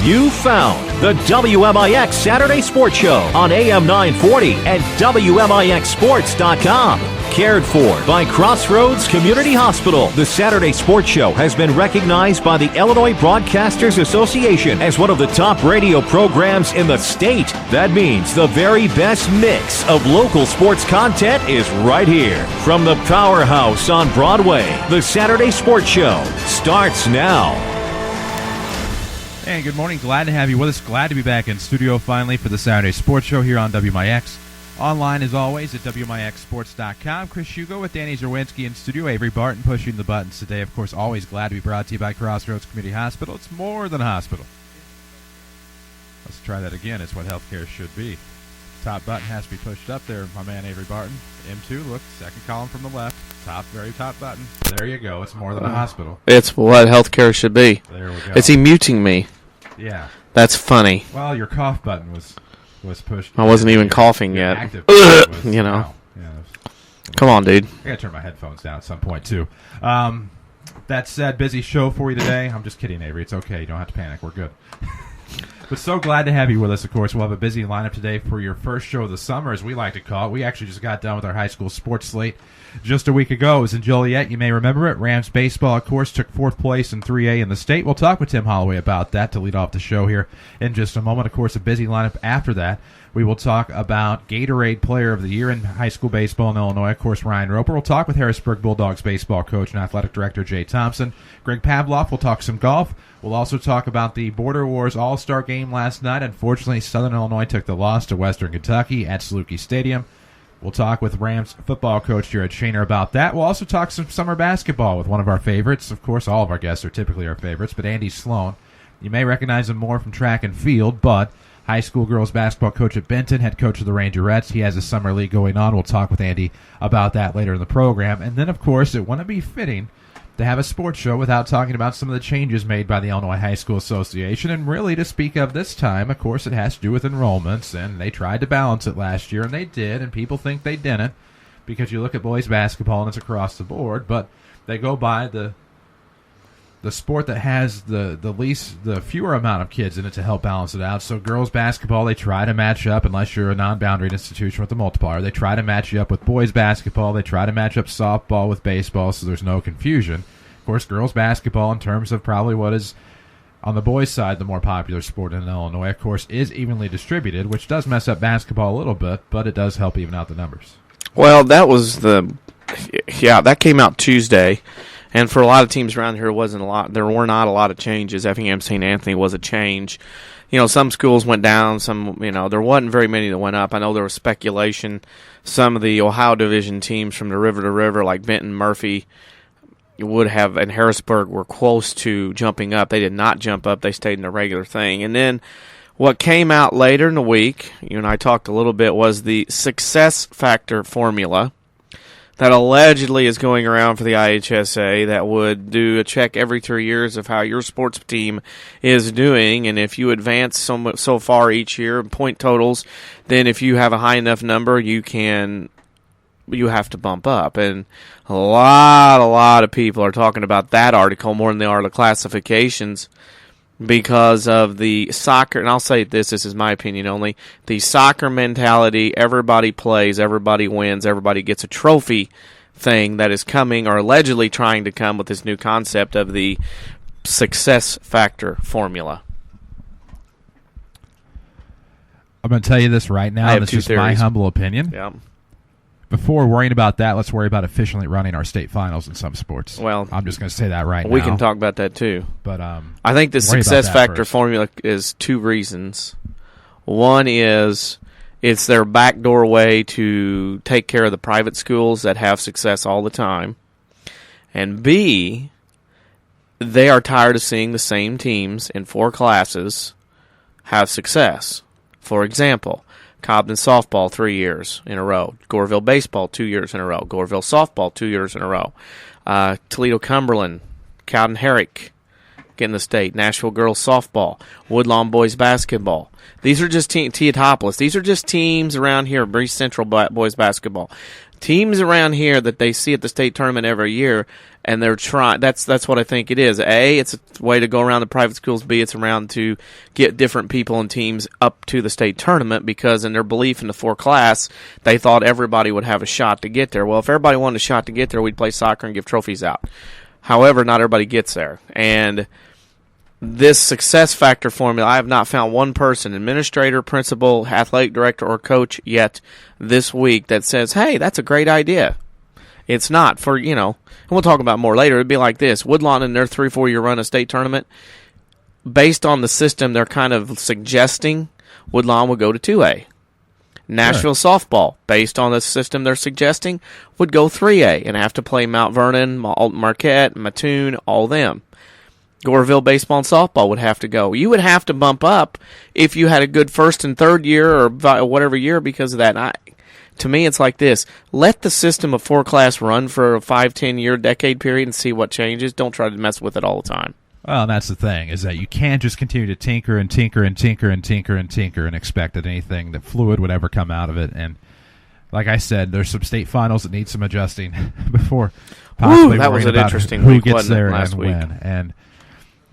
You found the WMIX Saturday Sports Show on AM 940 and WMIXSports.com. Cared for by Crossroads Community Hospital. The Saturday Sports Show has been recognized by the Illinois Broadcasters Association as one of the top radio programs in the state. That means the very best mix of local sports content is right here. From the powerhouse on Broadway, the Saturday Sports Show starts now. Hey, good morning. Glad to have you with us. Glad to be back in studio finally for the Saturday Sports Show here on WMIX. Online, as always, at WMIXSports.com. Chris Hugo with Danny Zerwinski in studio. Avery Barton pushing the buttons today. Of course, always glad to be brought to you by Crossroads Community Hospital. It's more than a hospital. Let's try that again. It's what healthcare should be. Top button has to be pushed up there, my man Avery Barton. M2, look, second column from the left. Very top button. There you go. It's more than a hospital. It's what healthcall should be. There we go. Is he muting me? Yeah. That's funny. Well, your cough button was pushed. I wasn't even coughing yet. Active you know. Wow. Yeah, come on, dude. I gotta turn my headphones down at some point too. That said, busy show for you today. I'm just kidding, Avery. It's okay. You don't have to panic. We're good. But so glad to have you with us, of course. We'll have a busy lineup today for your first show of the summer, as we like to call it. We actually just got done with our high school sports slate just a week ago. It was in Joliet. You may remember it. Rams baseball, of course, took fourth place in 3A in the state. We'll talk with Tim Holloway about that to lead off the show here in just a moment. Of course, a busy lineup after that. We will talk about Gatorade Player of the Year in high school baseball in Illinois. Of course, Ryan Roper. We'll talk with Harrisburg Bulldogs baseball coach and athletic director Jay Thompson. Greg Pavloff will talk some golf. We'll also talk about the Border Wars All-Star game last night. Unfortunately, Southern Illinois took the loss to Western Kentucky at Saluki Stadium. We'll talk with Rams football coach Jared Shaner about that. We'll also talk some summer basketball with one of our favorites. Of course, all of our guests are typically our favorites, but Andy Sloan. You may recognize him more from track and field, but high school girls basketball coach at Benton, head coach of the Rangerettes. He has a summer league going on. We'll talk with Andy about that later in the program. And then, of course, it wouldn't be fitting to have a sports show without talking about some of the changes made by the Illinois High School Association. And really, to speak of this time, of course, it has to do with enrollments. And they tried to balance it last year, and they did. And people think they didn't because you look at boys basketball, and it's across the board. But they go by the sport that has the fewer amount of kids in it to help balance it out. So girls basketball, they try to match up, unless you're a non-boundary institution with a multiplier. They try to match you up with boys basketball. They try to match up softball with baseball so there's no confusion. Of course, girls basketball, in terms of probably what is, on the boys' side, the more popular sport in Illinois, of course, is evenly distributed, which does mess up basketball a little bit, but it does help even out the numbers. Well, that that came out Tuesday. And for a lot of teams around here, there were not a lot of changes. Effingham St. Anthony was a change. You know, some schools went down, some, there wasn't very many that went up. I know there was speculation. Some of the Ohio Division teams from the river to river, like Benton, Murphy, and Harrisburg were close to jumping up. They did not jump up. They stayed in the regular thing. And then what came out later in the week, you and I talked a little bit, was the success factor formula that allegedly is going around for the IHSA that would do a check every 3 years of how your sports team is doing. And if you advance so far each year in point totals, then if you have a high enough number, you have to bump up. And a lot of people are talking about that article more than they are the classifications because of the soccer, and I'll say this is my opinion only, the soccer mentality, everybody plays, everybody wins, everybody gets a trophy thing that is coming or allegedly trying to come with this new concept of the success factor formula. I'm going to tell you this right now, this is my humble opinion. Yeah. Before worrying about that, let's worry about efficiently running our state finals in some sports. Well, I'm just going to say that right now. We can talk about that too. But I think the success factor formula is two reasons. One is it's their backdoor way to take care of the private schools that have success all the time. And B, they are tired of seeing the same teams in 4 classes have success. For example, Cobden softball 3 years in a row. Goreville baseball 2 years in a row. Goreville softball 2 years in a row. Toledo Cumberland, Cowden Herrick getting the state. Nashville girls softball. Woodlawn boys basketball. These are just Teotopolis. These are just teams around here. Breeze Central boys basketball. Teams around here that they see at the state tournament every year, and they're trying. That's what I think it is. A, it's a way to go around the private schools. B, it's around to get different people and teams up to the state tournament, because in their belief in the 4 class, they thought everybody would have a shot to get there. Well, if everybody wanted a shot to get there, we'd play soccer and give trophies out. However, not everybody gets there, and this success factor formula, I have not found one person, administrator, principal, athletic director, or coach yet this week that says, hey, that's a great idea. It's not for, and we'll talk about more later. It'd be like this. Woodlawn in their 3-4 year run a state tournament, based on the system they're kind of suggesting, Woodlawn would go to 2A. Nashville softball, based on the system they're suggesting, would go 3A and have to play Mount Vernon, Marquette, Mattoon, all them. Goreville baseball and softball would have to go. You would have to bump up if you had a good first and third year or whatever year because of that. To me, it's like this. Let the system of 4-class run for a 5-10 year decade period and see what changes. Don't try to mess with it all the time. Well, and that's the thing, is that you can't just continue to tinker and tinker and tinker and tinker and tinker and expect that anything that fluid would ever come out of it. And like I said, there's some state finals that need some adjusting before possibly that was worrying an about interesting who week, gets wasn't it, there last and week? when. And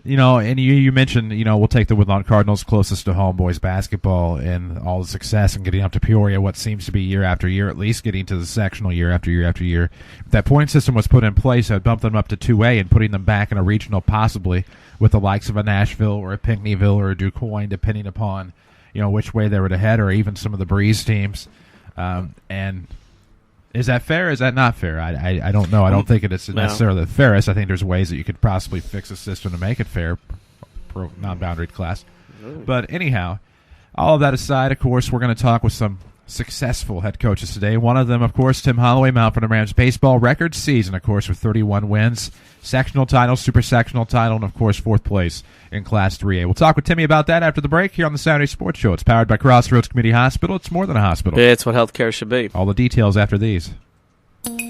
and you mentioned, we'll take the Woodlawn Cardinals closest to home boys basketball and all the success and getting up to Peoria, what seems to be year after year, at least getting to the sectional year after year after year. If that point system was put in place, I'd bump them up to 2A and putting them back in a regional possibly with the likes of a Nashville or a Pinckneyville or a DuQuoin, depending upon, which way they were to head, or even some of the Breeze teams. And is that fair? Is that not fair? I don't know. I don't think it's necessarily the fairest. I think there's ways that you could possibly fix a system to make it fair, non-boundaried class. But anyhow, all of that aside, of course, we're going to talk with some successful head coaches today. One of them, of course, Tim Holloway, Mount Vernon Rams baseball record season, of course, with 31 wins, sectional title, super sectional title, and, of course, 4th place in Class 3A. We'll talk with Timmy about that after the break here on the Saturday Sports Show. It's powered by Crossroads Community Hospital. It's more than a hospital. It's what healthcare should be. All the details after these.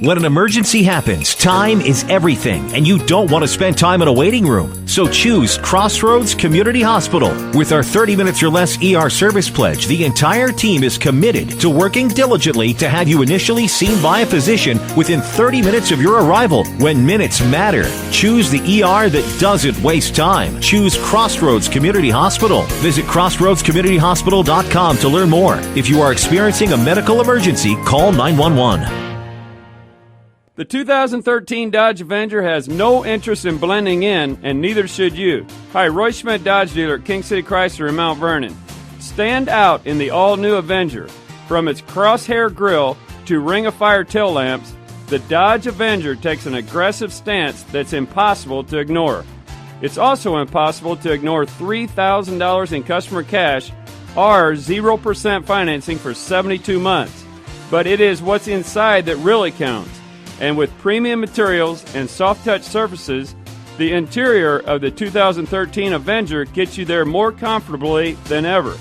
When an emergency happens, time is everything, and you don't want to spend time in a waiting room. So choose Crossroads Community Hospital. With our 30 minutes or less ER service pledge, the entire team is committed to working diligently to have you initially seen by a physician within 30 minutes of your arrival. When minutes matter, choose the ER that doesn't waste time. Choose Crossroads Community Hospital. Visit crossroadscommunityhospital.com to learn more. If you are experiencing a medical emergency, call 911. The 2013 Dodge Avenger has no interest in blending in, and neither should you. Hi, Roy Schmidt Dodge dealer at King City Chrysler in Mount Vernon. Stand out in the all-new Avenger. From its crosshair grille to ring-of-fire tail lamps, the Dodge Avenger takes an aggressive stance that's impossible to ignore. It's also impossible to ignore $3,000 in customer cash or 0% financing for 72 months. But it is what's inside that really counts. And with premium materials and soft-touch surfaces, the interior of the 2013 Avenger gets you there more comfortably than ever.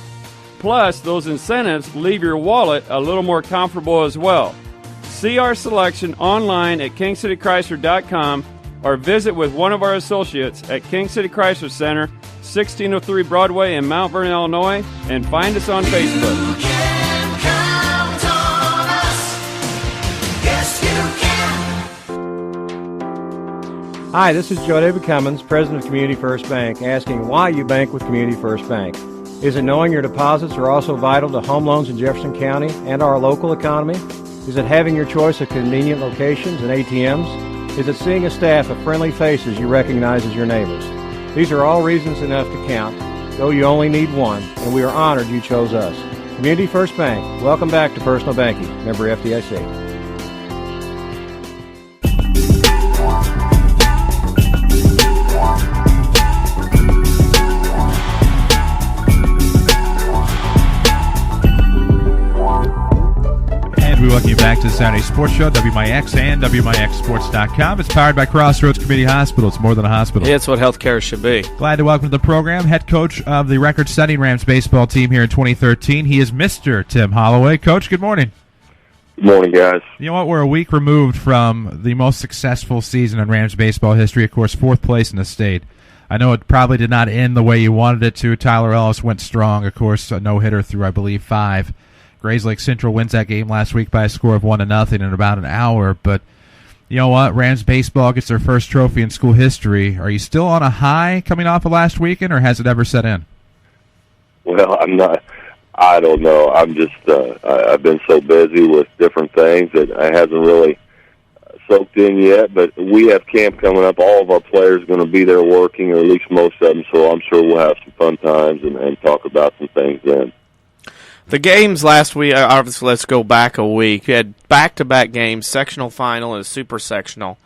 Plus, those incentives leave your wallet a little more comfortable as well. See our selection online at kingcitychrysler.com or visit with one of our associates at King City Chrysler Center, 1603 Broadway in Mount Vernon, Illinois, and find us on Facebook. Hi, this is Joe David Cummins, President of Community First Bank, asking why you bank with Community First Bank. Is it knowing your deposits are also vital to home loans in Jefferson County and our local economy? Is it having your choice of convenient locations and ATMs? Is it seeing a staff of friendly faces you recognize as your neighbors? These are all reasons enough to count, though you only need one, and we are honored you chose us. Community First Bank, welcome back to personal banking. Member FDIC. We welcome you back to the Saturday Sports Show, WMIX and WMIXSports.com. It's powered by Crossroads Community Hospital. It's more than a hospital. It's what healthcare should be. Glad to welcome to the program head coach of the record-setting Rams baseball team here in 2013. He is Mr. Tim Holloway. Coach, good morning. Good morning, guys. You know what? We're a week removed from the most successful season in Rams baseball history. Of course, 4th place in the state. I know it probably did not end the way you wanted it to. Tyler Ellis went strong, of course, a no-hitter through, I believe, 5. Grays Lake Central wins that game last week by a score of 1-0 in about an hour. But, You know what? Rams baseball gets their first trophy in school history. Are you still on a high coming off of last weekend, or has it ever set in? Well, I'm not. I don't know. I'm just. I've been so busy with different things that I hasn't really soaked in yet. But we have camp coming up. All of our players are going to be there working, or at least most of them. So I'm sure we'll have some fun times and talk about some things then. The games last week, obviously, let's go back a week. You had back-to-back games, sectional final and a super sectional,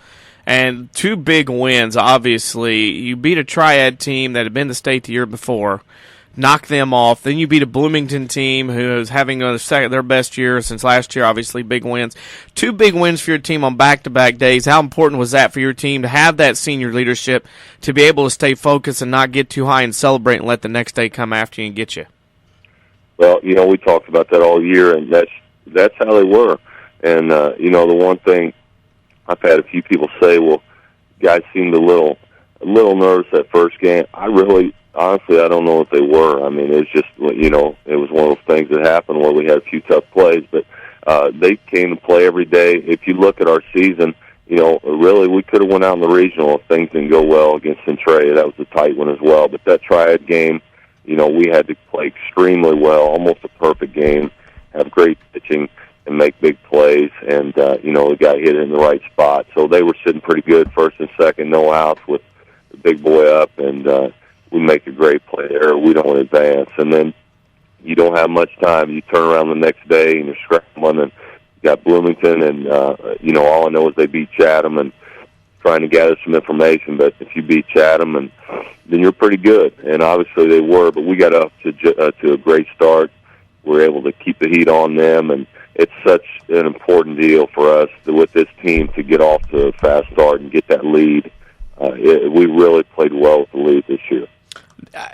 and 2 big wins, obviously. You beat a triad team that had been to state the year before, knocked them off. Then you beat a Bloomington team who is having their best year since last year, obviously, big wins. 2 big wins for your team on back-to-back days. How important was that for your team to have that senior leadership, to be able to stay focused and not get too high and celebrate and let the next day come after you and get you? Well, we talked about that all year, and that's how they were. And the one thing I've had a few people say, well, guys seemed a little nervous that first game. Honestly, I don't know what they were. I mean, it's just, it was one of those things that happened where we had a few tough plays, but they came to play every day. If you look at our season, really we could have went out in the regional if things didn't go well against Centralia. That was a tight one as well. But that triad game, we had to play extremely well, almost a perfect game, have great pitching, and make big plays. And, we got hit in the right spot. So they were sitting pretty good, first and second, no outs with the big boy up, and we make a great play there. We don't advance. And then you don't have much time. You turn around the next day, and you're scrambling, and you got Bloomington, and, all I know is they beat Chatham, and trying to gather some information. But if you beat Chatham, then you're pretty good. And obviously they were, but we got up to a great start. We're able to keep the heat on them, and it's such an important deal for us with this team to get off to a fast start and get that lead. We really played well with the lead this year.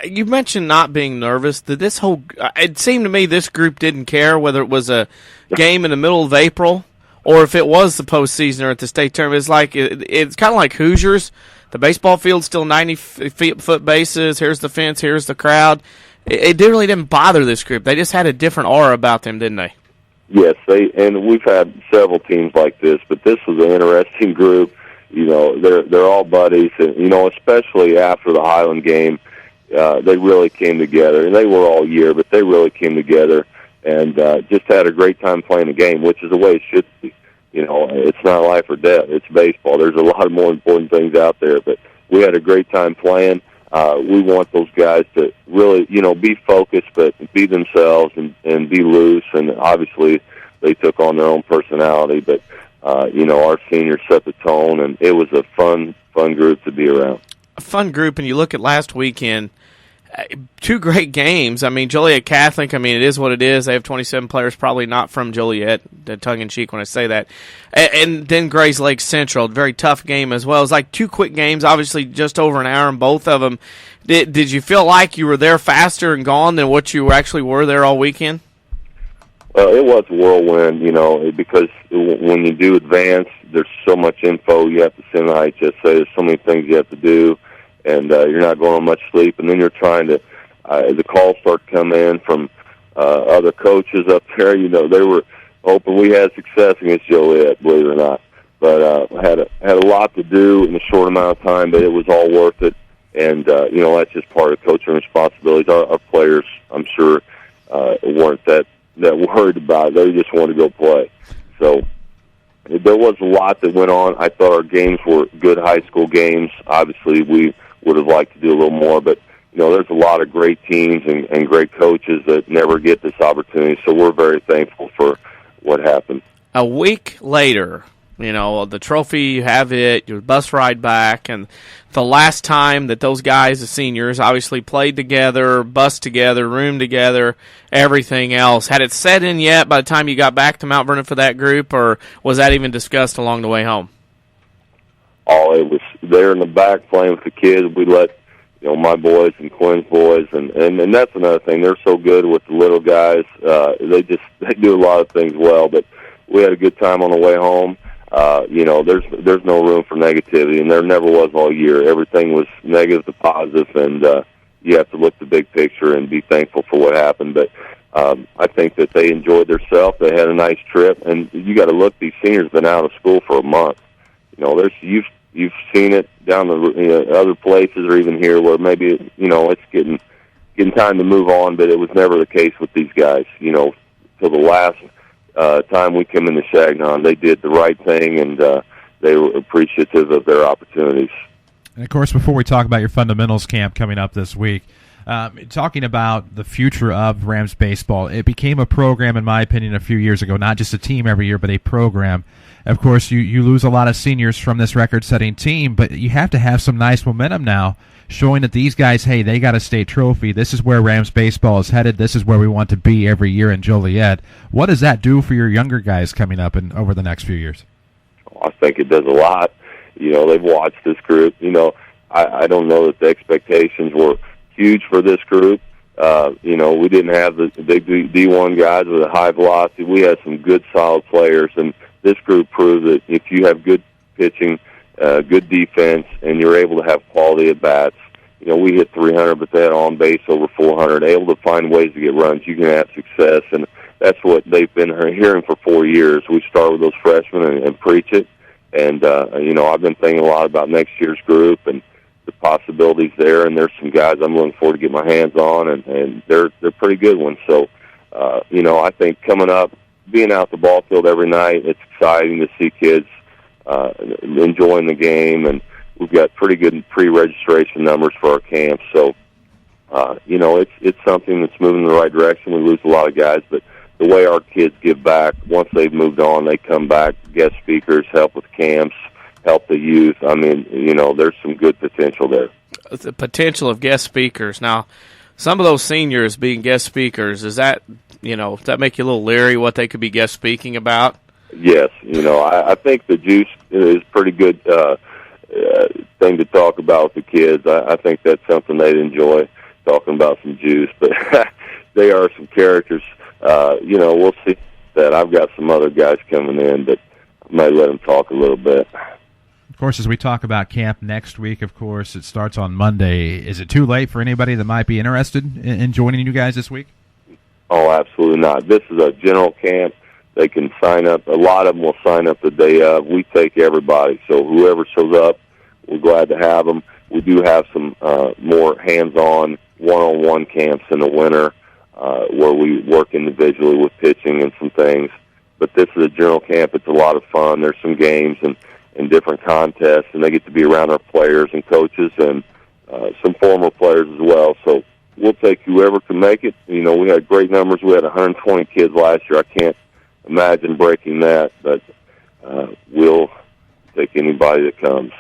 You mentioned not being nervous. It seemed to me this group didn't care whether it was a game in the middle of April or if it was the postseason or at the state tournament. It's kind of like Hoosiers. The baseball field's still 90-foot bases. Here's the fence. Here's the crowd. It really didn't bother this group. They just had a different aura about them, didn't they? Yes, and we've had several teams like this, but this was an interesting group. They're all buddies, and especially after the Highland game, they really came together. And they were all year, but they really came together and just had a great time playing the game, which is the way it should be. It's not life or death. It's baseball. There's a lot of more important things out there, but we had a great time playing. We want those guys to really, be focused, but be themselves and be loose. And obviously they took on their own personality, but, our seniors set the tone, and it was a fun group to be around. A fun group, and you look at last weekend, 2 great games. I mean, Joliet Catholic, it is what it is. They have 27 players, probably not from Joliet, tongue-in-cheek when I say that. And then Grays Lake Central, very tough game as well. It was like 2 quick games, obviously just over an hour in both of them. Did you feel like you were there faster and gone than what you actually were there all weekend? Well, it was a whirlwind, because when you do advance, there's so much info you have to send to IHSA. There's so many things you have to do, and you're not going on much sleep. And then you're trying to the calls start to come in from other coaches up there. They were hoping we had success against Joliet, believe it or not. But had a lot to do in a short amount of time, but it was all worth it. And that's just part of coaching responsibilities. Our players, I'm sure, weren't that worried about it. They just wanted to go play. So there was a lot that went on. I thought our games were good high school games. Obviously, we would have liked to do a little more, but there's a lot of great teams and great coaches that never get this opportunity. So we're very thankful for what happened. A week later, the trophy, you have it, your bus ride back, and the last time that those guys, the seniors, obviously played together, bus together, room together, everything else. Had it set in yet by the time you got back to Mount Vernon for that group, or was that even discussed along the way home? Oh, it was there in the back playing with the kids. We let, my boys and Quinn's boys, and that's another thing. They're so good with the little guys. They do a lot of things well, but we had a good time on the way home. There's no room for negativity, and there never was all year. Everything was negative to positive, and you have to look at the big picture and be thankful for what happened. But I think that they enjoyed themselves. They had a nice trip, and you got to look. These seniors been out of school for a month, You've seen it down the other places or even here where maybe it's getting time to move on, but it was never the case with these guys. Till the last time we came into Shagnon, they did the right thing, and they were appreciative of their opportunities. And, of course, before we talk about your fundamentals camp coming up this week, talking about the future of Rams baseball, it became a program, in my opinion, a few years ago, not just a team every year, but a program. Of course, you lose a lot of seniors from this record-setting team, but you have to have some nice momentum now, showing that these guys, hey, they got a state trophy. This is where Rams baseball is headed. This is where we want to be every year in Joliet. What does that do for your younger guys coming up over the next few years? I think it does a lot. They've watched this group. I don't know that the expectations were huge for this group. We didn't have the big D1 guys with a high velocity. We had some good, solid players, and this group proved that if you have good pitching, good defense, and you're able to have quality at bats, we hit 300, but they had on base over 400. Able to find ways to get runs, you can have success, and that's what they've been hearing for 4 years. We start with those freshmen and preach it, and I've been thinking a lot about next year's group and the possibilities there, and there's some guys I'm looking forward to get my hands on, and they're pretty good ones. So, I think coming up, being out the ball field every night, it's exciting to see kids enjoying the game, and we've got pretty good pre-registration numbers for our camps. So, it's something that's moving in the right direction. We lose a lot of guys, but the way our kids give back, once they've moved on, they come back, guest speakers, help with camps, help the youth. I mean, there's some good potential there. The potential of guest speakers. Now, some of those seniors being guest speakers, does that make you a little leery what they could be guest speaking about? Yes. I think the juice is pretty good thing to talk about with the kids. I think that's something they'd enjoy, talking about some juice. But they are some characters. We'll see that. I've got some other guys coming in, but I may let them talk a little bit. Of course, as we talk about camp next week, of course, it starts on Monday. Is it too late for anybody that might be interested in joining you guys this week? Oh, absolutely not. This is a general camp. They can sign up. A lot of them will sign up the day of. We take everybody. So whoever shows up, we're glad to have them. We do have some more hands-on, one-on-one camps in the winter where we work individually with pitching and some things. But this is a general camp. It's a lot of fun. There's some games and different contests, and they get to be around our players and coaches and some former players as well. So we'll take whoever can make it. We had great numbers. We had 120 kids last year. I can't imagine breaking that, but we'll take anybody that comes.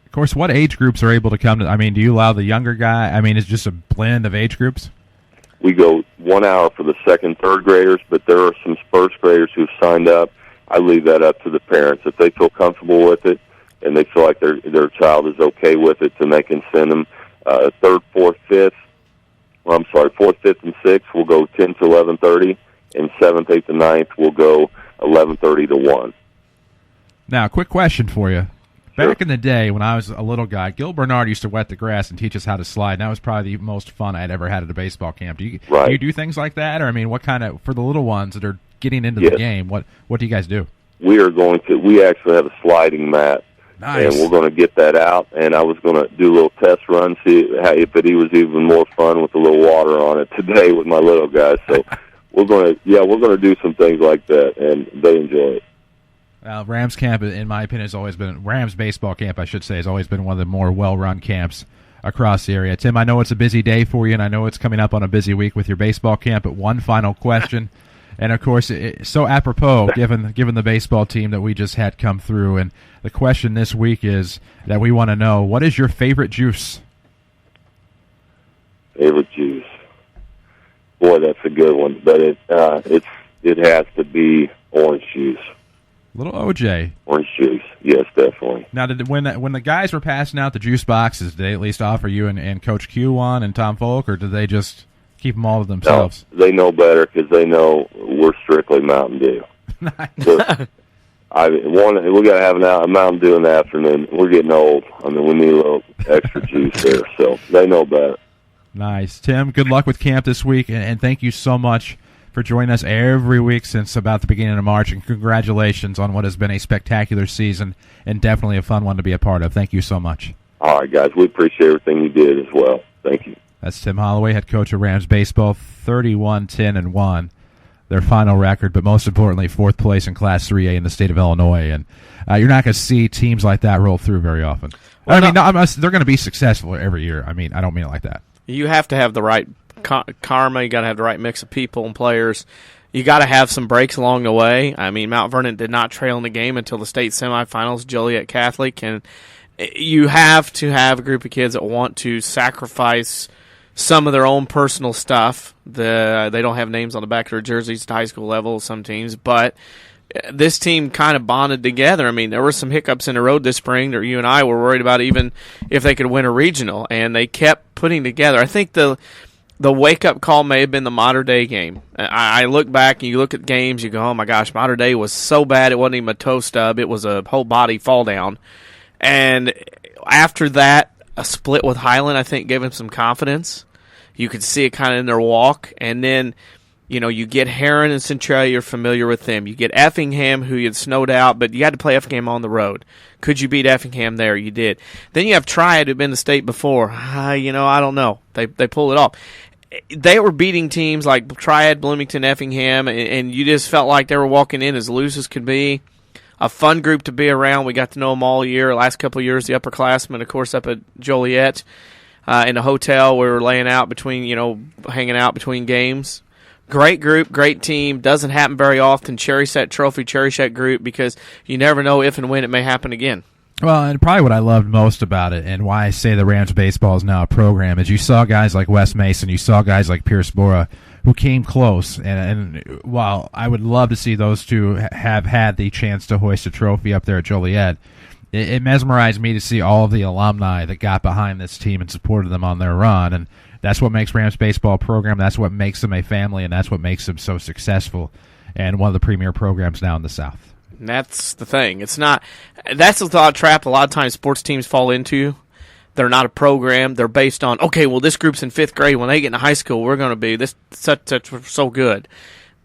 Of course, what age groups are able to come to? I mean, do you allow the younger guy? I mean, it's just a blend of age groups? We go 1 hour for the second, third graders, but there are some first graders who've signed up. I leave that up to the parents. If they feel comfortable with it and they feel like their child is okay with it, then they can send them third, fourth, fifth, and sixth. We'll go 10 to 11:30, and seventh, eighth, and ninth will go 11:30 to 1. Now, quick question for you. Sure. Back in the day when I was a little guy, Gil Bernard used to wet the grass and teach us how to slide. And that was probably the most fun I'd ever had at a baseball camp. Do you do things like that? Or, I mean, what kind of, for the little ones that are getting into the game, what do you guys do? We actually have a sliding mat. Nice. And we're going to get that out, and I was going to do a little test run, see if it was even more fun with a little water on it today with my little guys. So we're going to do some things like that, and they enjoy it. Rams camp, in my opinion, Rams baseball camp, I should say, has always been one of the more well-run camps across the area. Tim, I know it's a busy day for you, and I know it's coming up on a busy week with your baseball camp, but one final question. And, of course, it's so apropos, given the baseball team that we just had come through. And the question this week is that we want to know, what is your favorite juice? Favorite juice? Boy, that's a good one. But it has to be orange juice. Little OJ. Orange juice, yes, definitely. Now, when the guys were passing out the juice boxes, did they at least offer you and Coach Q one and Tom Folk, or did they just keep them all to themselves? No, they know better because they know we're strictly Mountain Dew. Nice. So, we got to have a Mountain Dew in the afternoon. We're getting old. I mean, we need a little extra juice there, so they know better. Nice. Tim, good luck with camp this week, and thank you so much for joining us every week since about the beginning of March, and congratulations on what has been a spectacular season and definitely a fun one to be a part of. Thank you so much. All right, guys. We appreciate everything you did as well. Thank you. That's Tim Holloway, head coach of Rams baseball, 31-10-1, their final record, but most importantly, 4th place in Class 3A in the state of Illinois. And you're not going to see teams like that roll through very often. Well, they're going to be successful every year. I don't mean it like that. You have to have the right karma. You got to have the right mix of people and players. You got to have some breaks along the way. Mount Vernon did not trail in the game until the state semifinals, Joliet Catholic, and you have to have a group of kids that want to sacrifice some of their own personal stuff. They don't have names on the back of their jerseys at high school level, some teams, but this team kind of bonded together. There were some hiccups in the road this spring that you and I were worried about even if they could win a regional, and they kept putting together. I think the wake-up call may have been the Mater Dei game. I look back and you look at games, you go, oh my gosh, Mater Dei was so bad it wasn't even a toe stub, it was a whole body fall down. And after that, a split with Highland, I think, gave him some confidence. You could see it kind of in their walk. And then, you get Heron and Centralia, you're familiar with them. You get Effingham, who you had snowed out, but you had to play Effingham on the road. Could you beat Effingham there? You did. Then you have Triad, who'd been to state before. I don't know. They pulled it off. They were beating teams like Triad, Bloomington, Effingham, and you just felt like they were walking in as loose as could be. A fun group to be around. We got to know them all year. Last couple of years, the upperclassmen, of course, up at Joliet in a hotel. We were laying out hanging out between games. Great group, great team. Doesn't happen very often. Cherish that trophy, cherish that group, because you never know if and when it may happen again. Well, and probably what I loved most about it, and why I say the Rams baseball is now a program, is you saw guys like Wes Mason, you saw guys like Pierce Bora, who came close. And while I would love to see those two have had the chance to hoist a trophy up there at Joliet, it mesmerized me to see all of the alumni that got behind this team and supported them on their run. And that's what makes Rams baseball a program. That's what makes them a family, and that's what makes them so successful and one of the premier programs now in the South. And that's the thing. That's the thought trap a lot of times sports teams fall into. They're not a program. They're based on, okay, well, this group's in 5th grade. When they get into high school, we're going to be this such so good.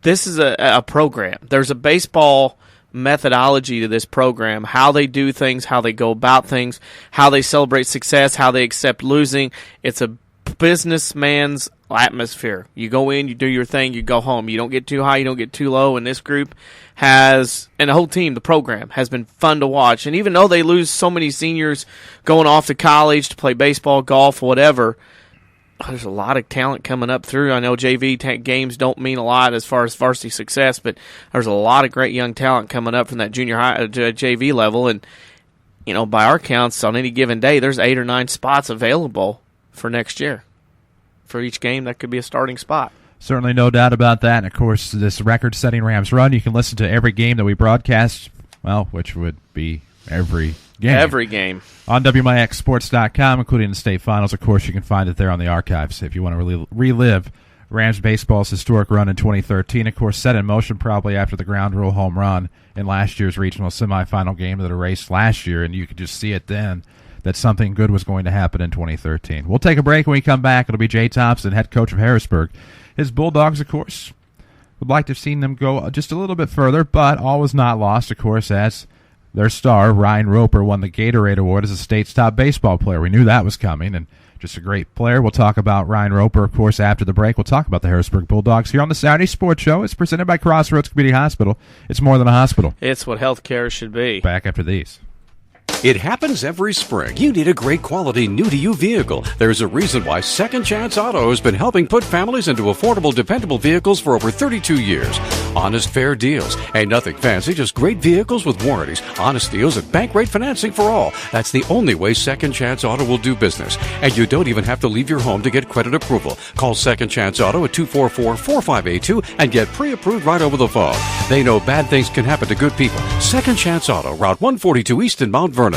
This is a program. There's a baseball methodology to this program, how they do things, how they go about things, how they celebrate success, how they accept losing. It's a businessman's atmosphere. You go in, you do your thing, you go home. You don't get too high, you don't get too low. And this group and the whole team, the program, has been fun to watch. And even though they lose so many seniors going off to college to play baseball, golf, whatever, there's a lot of talent coming up through. I know JV games don't mean a lot as far as varsity success, but there's a lot of great young talent coming up from that junior high JV level. And, by our counts, on any given day, there's 8 or 9 spots available for next year. For each game, that could be a starting spot. Certainly no doubt about that. And, of course, this record-setting Rams run, you can listen to every game that we broadcast, which would be every game. Every game. On WMIXsports.com, including the state finals. Of course, you can find it there on the archives if you want to relive Rams baseball's historic run in 2013. Of course, set in motion probably after the ground rule home run in last year's regional semifinal game that erased last year, and you could just see it then that something good was going to happen in 2013. We'll take a break. When we come back, it'll be Jay Thompson, head coach of Harrisburg. His Bulldogs, of course, would like to have seen them go just a little bit further, but all was not lost, of course, as their star, Ryan Roper, won the Gatorade Award as the state's top baseball player. We knew that was coming, and just a great player. We'll talk about Ryan Roper, of course, after the break. We'll talk about the Harrisburg Bulldogs here on the Saturday Sports Show. It's presented by Crossroads Community Hospital. It's more than a hospital. It's what healthcare should be. Back after these. It happens every spring. You need a great quality new-to-you vehicle. There's a reason why Second Chance Auto has been helping put families into affordable, dependable vehicles for over 32 years. Honest, fair deals. Ain't nothing fancy, just great vehicles with warranties, honest deals, and bank rate financing for all. That's the only way Second Chance Auto will do business. And you don't even have to leave your home to get credit approval. Call Second Chance Auto at 244-4582 and get pre-approved right over the phone. They know bad things can happen to good people. Second Chance Auto, Route 142 East in Mount Vernon.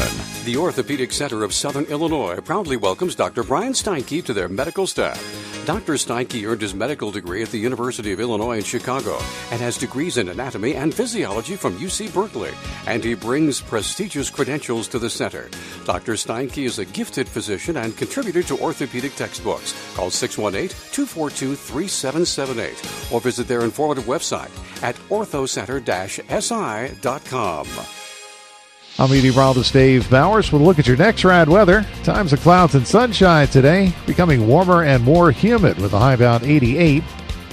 The Orthopedic Center of Southern Illinois proudly welcomes Dr. Brian Steinke to their medical staff. Dr. Steinke earned his medical degree at the University of Illinois in Chicago and has degrees in anatomy and physiology from UC Berkeley, and he brings prestigious credentials to the center. Dr. Steinke is a gifted physician and contributor to orthopedic textbooks. Call 618-242-3778 or visit their informative website at orthocenter-si.com. I'm meteorologist Dave Bowers. We'll look at your next rad weather. Times of clouds and sunshine today, becoming warmer and more humid with a high about 88.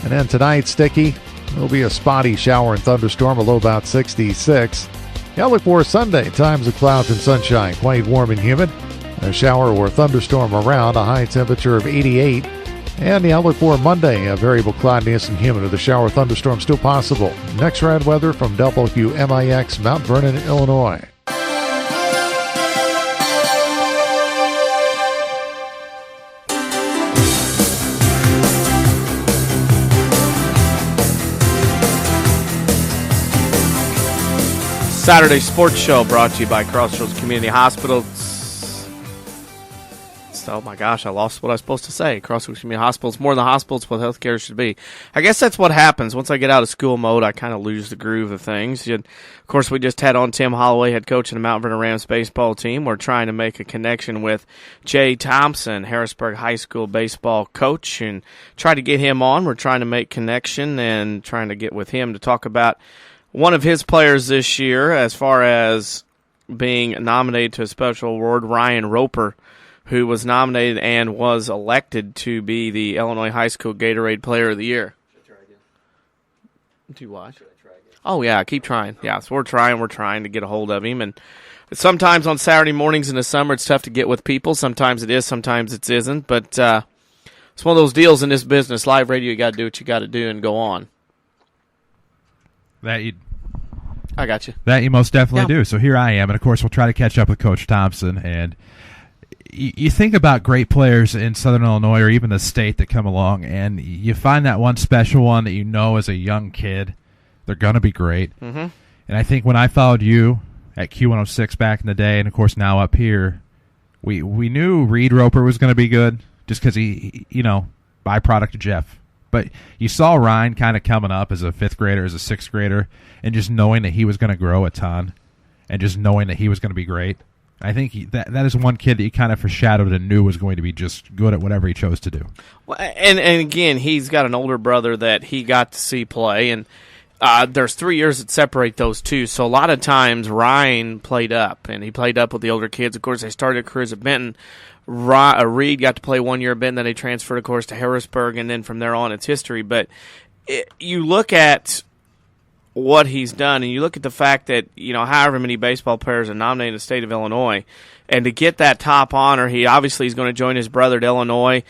And then tonight, sticky. There'll be a spotty shower and thunderstorm, a low about 66. The outlook for Sunday, times of clouds and sunshine, quite warm and humid. A shower or thunderstorm around, a high temperature of 88. And the outlook for Monday, a variable cloudiness and humid with a shower or thunderstorm still possible. Next rad weather from WMIX, Mount Vernon, Illinois. Saturday Sports Show brought to you by Crossroads Community Hospital. Oh my gosh, I lost what I was supposed to say. Crossroads Community Hospital is more than the hospital, it's what healthcare should be. I guess that's what happens. Once I get out of school mode, I kind of lose the groove of things. Of course, we just had on Tim Holloway, head coach of the Mount Vernon Rams baseball team. We're trying to make a connection with Jay Thompson, Harrisburg High School baseball coach, and try to get him on. We're trying to make connection and trying to get with him to talk about one of his players this year as far as being nominated to a special award, Ryan Roper, who was nominated and was elected to be the Illinois High School Gatorade Player of the Year. Should I try again? Do what? Should I try again? Oh, yeah, keep trying. Yeah, so we're trying to get a hold of him. And sometimes on Saturday mornings in the summer, it's tough to get with people. Sometimes it is, sometimes it isn't. But it's one of those deals in this business. Live radio, you got to do what you got to do and go on. I got you. That you most definitely do. So here I am, and of course we'll try to catch up with Coach Thompson. And you think about great players in Southern Illinois or even the state that come along, and you find that one special one that you know as a young kid, they're going to be great. Mm-hmm. And I think when I followed you at Q106 back in the day, and of course now up here, we knew Reed Roper was going to be good just because he, byproduct of Jeff. But you saw Ryan kind of coming up as a fifth grader, as a sixth grader, and just knowing that he was going to grow a ton and just knowing that he was going to be great. I think that is one kid that you kind of foreshadowed and knew was going to be just good at whatever he chose to do. Well, and again, he's got an older brother that he got to see play, and there's 3 years that separate those two. So a lot of times Ryan played up, and he played up with the older kids. Of course, they started careers at Benton. Reed got to play 1 year at Benton, then they transferred, of course, to Harrisburg, and then from there on it's history. But you look at what he's done, and you look at the fact that, however many baseball players are nominated in the state of Illinois, and to get that top honor, he obviously is going to join his brother at Illinois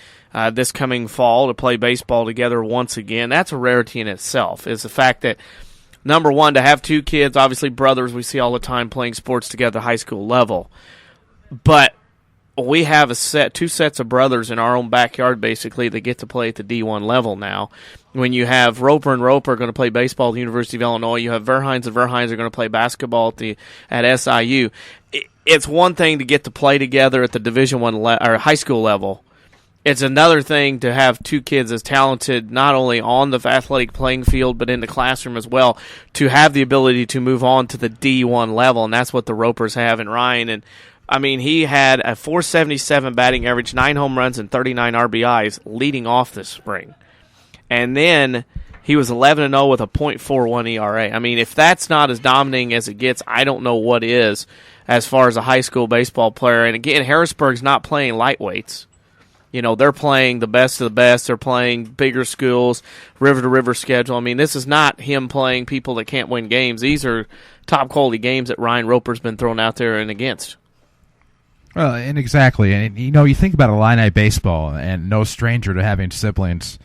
this coming fall to play baseball together once again. That's a rarity in itself, is the fact that, number one, to have two kids, obviously brothers we see all the time playing sports together at high school level. But we have two sets of brothers in our own backyard, basically, that get to play at the D1 level now. When you have Roper and Roper going to play baseball at the University of Illinois, you have Verhines and Verhines are going to play basketball at SIU. It's one thing to get to play together at the Division I or high school level. It's another thing to have two kids as talented, not only on the athletic playing field, but in the classroom as well, to have the ability to move on to the D1 level, and that's what the Ropers have in Ryan. And he had a .477 batting average, 9 home runs, and 39 RBIs leading off this spring. And then he was 11-0 with a .41 ERA. If that's not as dominating as it gets, I don't know what is as far as a high school baseball player. And again, Harrisburg's not playing lightweights. They're playing the best of the best. They're playing bigger schools, river-to-river schedule. This is not him playing people that can't win games. These are top-quality games that Ryan Roper's been thrown out there and against. Well, and exactly. And, you think about Illini baseball, and no stranger to having siblings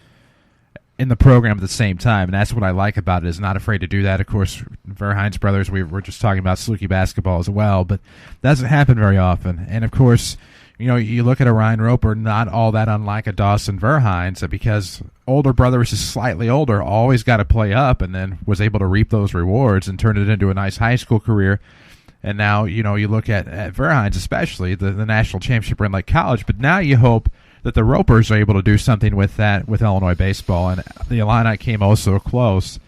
in the program at the same time, and that's what I like about it, is not afraid to do that. Of course, Verhines brothers, we were just talking about Saluki basketball as well, but that doesn't happen very often. And, of course, you look at a Ryan Roper, not all that unlike a Dawson Verhines, because older brother is just slightly older, always got to play up, and then was able to reap those rewards and turn it into a nice high school career. And now, you look at Verhines especially, the national championship in Lake College, but now you hope that the Ropers are able to do something with that with Illinois baseball. And the Illini came so close,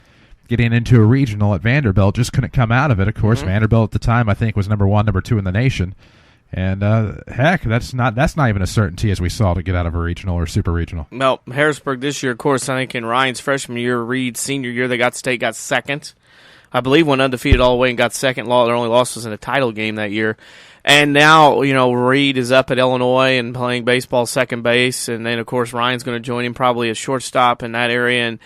getting into a regional at Vanderbilt, just couldn't come out of it. Of course, Vanderbilt at the time, I think, was number 1, number 2 in the nation. And heck, that's not even a certainty, as we saw, to get out of a regional or super regional. Well, Harrisburg this year, of course, I think in Ryan's freshman year, Reed's senior year, they got second. I believe went undefeated all the way and got second. Their only loss was in a title game that year. And now, Reed is up at Illinois and playing baseball second base. And then, of course, Ryan's going to join him probably as shortstop in that area. And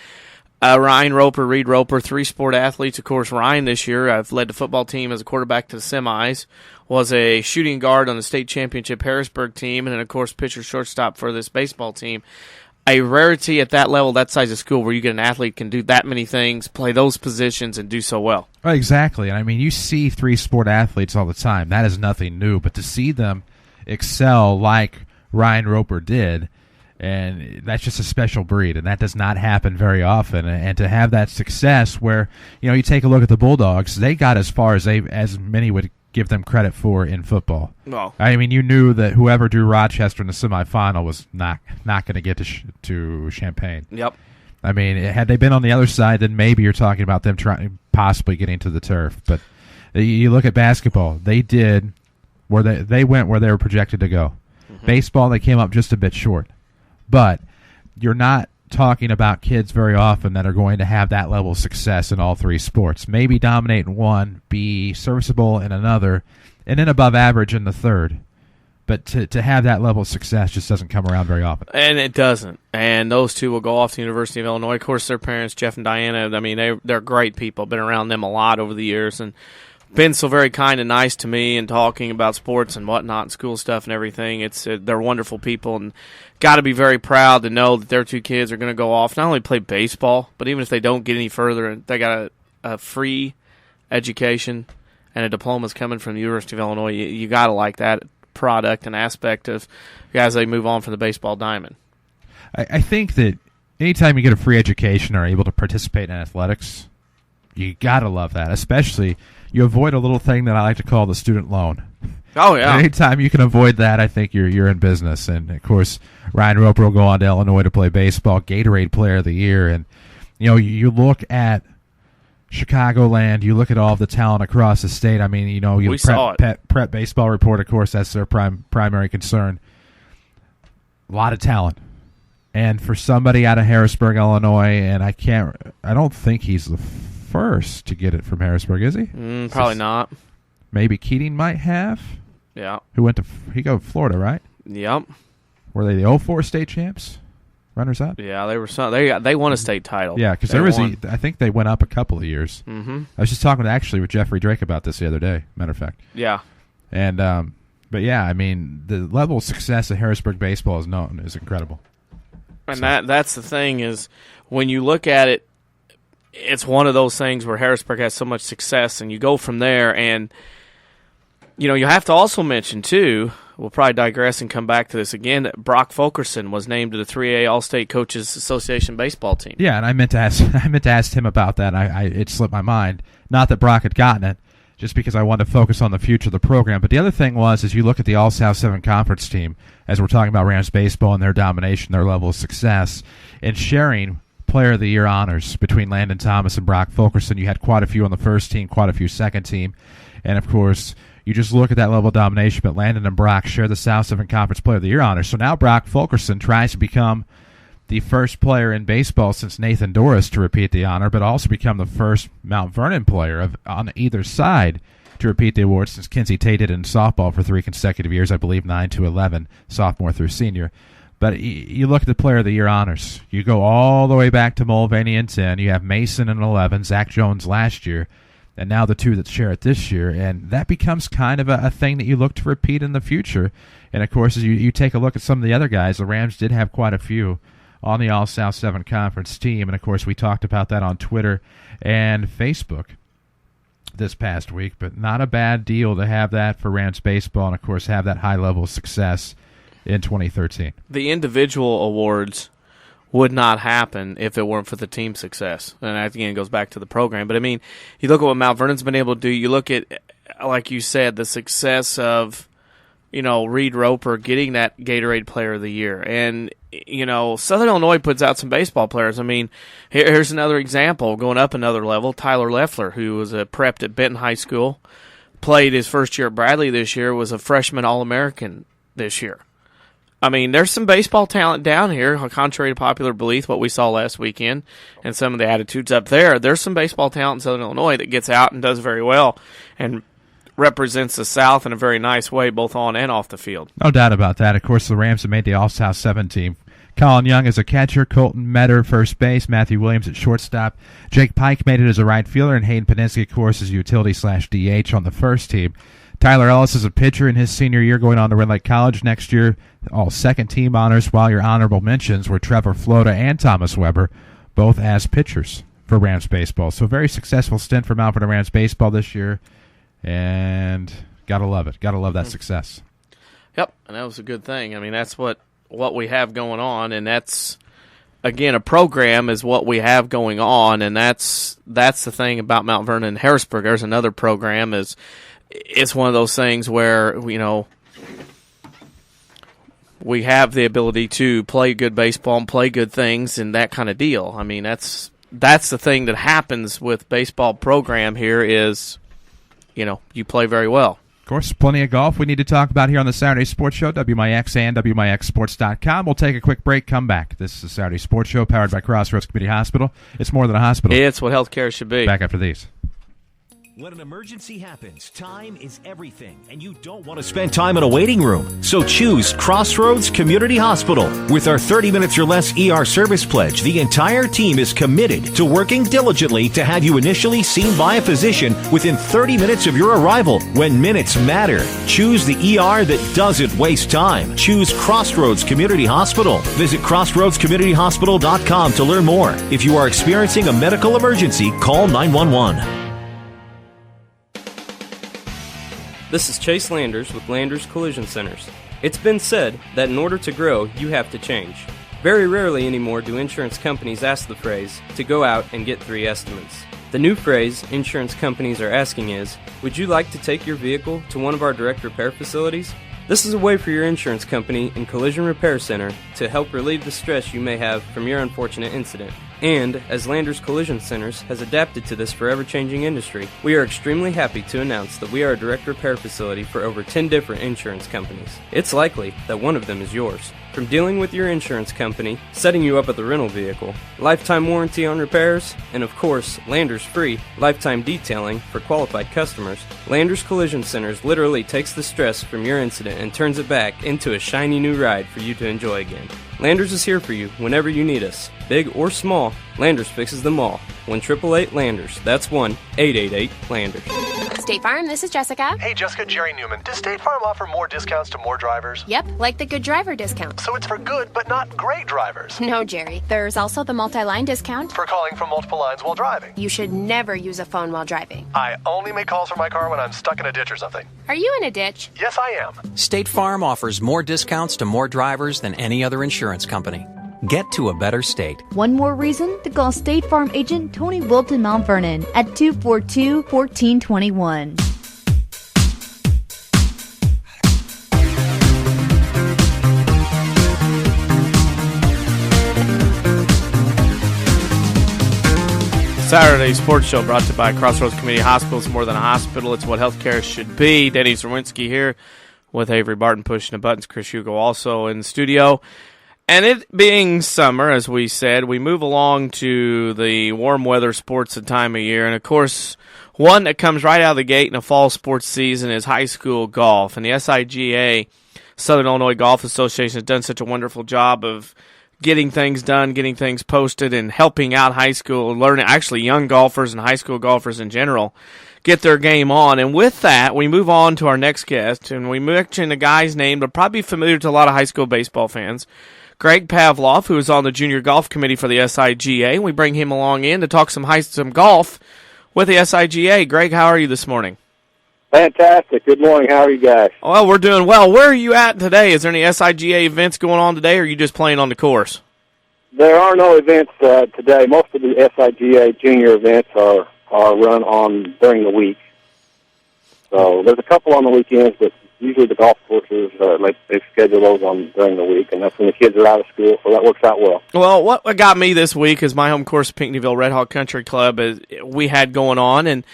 Ryan Roper, Reed Roper, 3 sport athletes. Of course, Ryan this year, I've led the football team as a quarterback to the semis, was a shooting guard on the state championship Harrisburg team, and then, of course, pitcher shortstop for this baseball team. A rarity at that level, that size of school, where you get an athlete can do that many things, play those positions, and do so well. Exactly. And I mean, you see 3 sport athletes all the time. That is nothing new. But to see them excel like Ryan Roper did, and that's just a special breed, and that does not happen very often. And to have that success where, you take a look at the Bulldogs, they got as far as many would give them credit for in football. Well, I mean, you knew that whoever drew Rochester in the semifinal was not going to get to Champaign. Yep. I mean, had they been on the other side, then maybe you're talking about them possibly getting to the turf. But you look at basketball; they did where they went where they were projected to go. Baseball, they came up just a bit short. But you're not talking about kids very often that are going to have that level of success in all 3 sports. Maybe dominate in one, be serviceable in another, and then above average in the third. But to have that level of success just doesn't come around very often. And it doesn't. And those 2 will go off to the University of Illinois. Of course, their parents, Jeff and Diana, I mean, they're great people. Been around them a lot over the years and been so very kind and nice to me and talking about sports and whatnot and school stuff and everything. They're wonderful people and got to be very proud to know that their 2 kids are going to go off, not only play baseball, but even if they don't get any further, they got a free education and a diploma's coming from the University of Illinois. You got to like that product and aspect of guys they move on from the baseball diamond. I think that anytime you get a free education or are able to participate in athletics, you got to love that, especially you avoid a little thing that I like to call the student loan. Oh, yeah. Anytime you can avoid that, I think you're in business. And, of course, Ryan Roper will go on to Illinois to play baseball, Gatorade Player of the Year. And, you look at Chicagoland, you look at all of the talent across the state. I mean, we saw it. Prep Baseball Report, of course, that's their primary concern. A lot of talent. And for somebody out of Harrisburg, Illinois, and I don't think he's the first to get it from Harrisburg, is he? Probably not. Maybe Keating might have. Yeah. He go to Florida, right? Yep. Were they the 04 state champs? Runners up? Yeah, they were. They won a state title. Yeah, because I think they went up a couple of years. Mm-hmm. I was just talking with Jeffrey Drake about this the other day, matter of fact. Yeah. And but yeah, I mean, the level of success that Harrisburg baseball is incredible. And that's the thing is when you look at it, it's one of those things where Harrisburg has so much success, and you go from there. And you have to also mention too. We'll probably digress and come back to this again. That Brock Fulkerson was named to the 3A All-State Coaches Association baseball team. Yeah, and I meant to ask him about that. It slipped my mind. Not that Brock had gotten it, just because I wanted to focus on the future of the program. But the other thing was, you look at the All-South 7 Conference team, as we're talking about Rams baseball and their domination, their level of success, and sharing Player of the Year honors between Landon Thomas and Brock Fulkerson. You had quite a few on the first team, quite a few second team, and of course, you just look at that level of domination, but Landon and Brock share the South 7 Conference Player of the Year honors. So now Brock Fulkerson tries to become the first player in baseball since Nathan Doris to repeat the honor, but also become the first Mount Vernon player on either side to repeat the award since Kinsey Tate did in softball for 3 consecutive years, I believe 9 to 11, sophomore through senior. But you look at the Player of the Year honors. You go all the way back to Mulvaney in 10. You have Mason in 11, Zach Jones last year, and now the 2 that share it this year. And that becomes kind of a thing that you look to repeat in the future. And, of course, as you take a look at some of the other guys, the Rams did have quite a few on the All-South 7 Conference team. And, of course, we talked about that on Twitter and Facebook this past week. But not a bad deal to have that for Rams baseball and, of course, have that high level of success in 2013. The individual awards would not happen if it weren't for the team success. And that, again, goes back to the program. But, I mean, you look at what Mount Vernon's been able to do. You look at like you said, the success of, Reed Roper getting that Gatorade Player of the Year. And, Southern Illinois puts out some baseball players. I mean, here's another example, going up another level. Tyler Leffler, who was a prepped at Benton High School, played his first year at Bradley this year, was a freshman All-American this year. I mean, there's some baseball talent down here, contrary to popular belief, what we saw last weekend, and some of the attitudes up there. There's some baseball talent in Southern Illinois that gets out and does very well and represents the South in a very nice way, both on and off the field. No doubt about that. Of course, the Rams have made the All-South 7 team. Colin Young as a catcher, Colton Metter first base, Matthew Williams at shortstop. Jake Pike made it as a right fielder, and Hayden Paninsky, of course, as utility/DH on the first team. Tyler Ellis is a pitcher in his senior year going on to Red Lake College next year. All second-team honors, while your honorable mentions were Trevor Flota and Thomas Weber, both as pitchers for Rams baseball. So very successful stint for Mount Vernon Rams baseball this year, and got to love it. Got to love that success. Yep, and that was a good thing. I mean, that's what we have going on, and that's, again, a program is what we have going on, and that's the thing about Mount Vernon and Harrisburg. There's another program it's one of those things where, we have the ability to play good baseball and play good things and that kind of deal. I mean, that's the thing that happens with baseball program here is, you play very well. Of course, plenty of golf we need to talk about here on the Saturday Sports Show, WMIX and WMIXsports.com. We'll take a quick break, come back. This is the Saturday Sports Show powered by Crossroads Community Hospital. It's more than a hospital. It's what healthcare should be. Back after these. When an emergency happens, time is everything, and you don't want to spend time in a waiting room. So choose Crossroads Community Hospital. With our 30 minutes or less ER service pledge, the entire team is committed to working diligently to have you initially seen by a physician within 30 minutes of your arrival. When minutes matter, choose the ER that doesn't waste time. Choose Crossroads Community Hospital. Visit crossroadscommunityhospital.com to learn more. If you are experiencing a medical emergency, call 911. This is Chase Landers with Landers Collision Centers. It's been said that in order to grow, you have to change. Very rarely anymore do insurance companies ask the phrase to go out and get 3 estimates. The new phrase insurance companies are asking is, would you like to take your vehicle to one of our direct repair facilities? This is a way for your insurance company and collision repair center to help relieve the stress you may have from your unfortunate incident. And, as Landers Collision Centers has adapted to this forever-changing industry, we are extremely happy to announce that we are a direct repair facility for over 10 different insurance companies. It's likely that one of them is yours. From dealing with your insurance company, setting you up with a rental vehicle, lifetime warranty on repairs, and of course, Landers free lifetime detailing for qualified customers, Landers Collision Centers literally takes the stress from your incident and turns it back into a shiny new ride for you to enjoy again. Landers is here for you whenever you need us. Big or small, Landers fixes them all. 1-888-LANDERS. That's 1-888-LANDERS. State Farm, this is Jessica. Hey, Jessica, Jerry Newman. Does State Farm offer more discounts to more drivers? Yep, like the good driver discount. So it's for good, but not great drivers. No, Jerry. There's also the multi-line discount. For calling from multiple lines while driving. You should never use a phone while driving. I only make calls from my car when I'm stuck in a ditch or something. Are you in a ditch? Yes, I am. State Farm offers more discounts to more drivers than any other insurance company. Get to a better state. One more reason to call State Farm agent Tony Wilton Mount Vernon at 242-1421. Saturday Sports Show brought to you by Crossroads Community Hospital. It's more than a hospital. It's what healthcare should be. Denny Zerwinski here with Avery Barton pushing the buttons. Chris Hugo also in the studio. And it being summer, as we said, we move along to the warm weather sports and time of year. And, of course, one that comes right out of the gate in a fall sports season is high school golf. And the SIGA, Southern Illinois Golf Association, has done such a wonderful job of getting things done, getting things posted, and helping out high school, learning, actually young golfers and high school golfers in general, get their game on. And with that, we move on to our next guest. And we mention a guy's name that probably familiar to a lot of high school baseball fans. Greg Pavlov, who is on the junior golf committee for the SIGA. We bring him along in to talk some golf with the SIGA. Greg, how are you this morning? Fantastic. Good morning. How are you guys? Well, we're doing well. Where are you at today? Is there any SIGA events going on today, or are you just playing on the course? There are no events today. Most of the SIGA junior events are run on during the week. So there's a couple on the weekends, but usually the golf courses, they schedule those during the week, and that's when the kids are out of school, so that works out well. Well, what got me this week is my home course, Pinckneyville Red Hawk Country Club, we had going on, and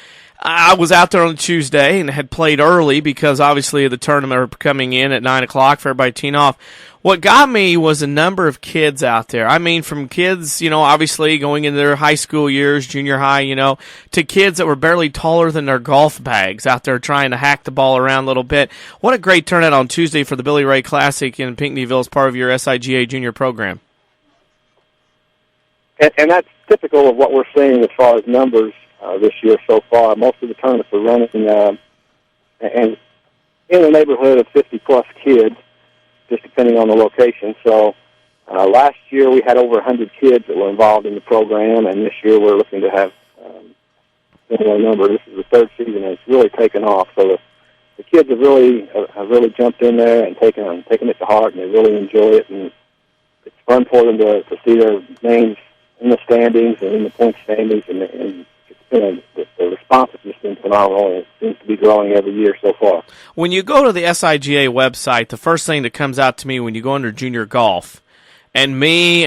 I was out there on Tuesday and had played early because obviously the tournament are coming in at 9 o'clock for everybody teeing off. What got me was a number of kids out there. I mean, from kids, obviously going into their high school years, junior high, to kids that were barely taller than their golf bags out there trying to hack the ball around a little bit. What a great turnout on Tuesday for the Billy Ray Classic in Pinckneyville as part of your SIGA junior program. And that's typical of what we're seeing as far as numbers this year so far. Most of the tournaments are running and in the neighborhood of 50-plus kids, just depending on the location. So last year we had over 100 kids that were involved in the program, and this year we're looking to have similar number. This is the third season, and it's really taken off. So the kids have really jumped in there and taken it to heart, and they really enjoy it. And it's fun for them to see their names in the standings and in the point standings, and it's been the response has just been phenomenal, and it seems to be growing every year so far. When you go to the SIGA website, the first thing that comes out to me when you go under junior golf, and me,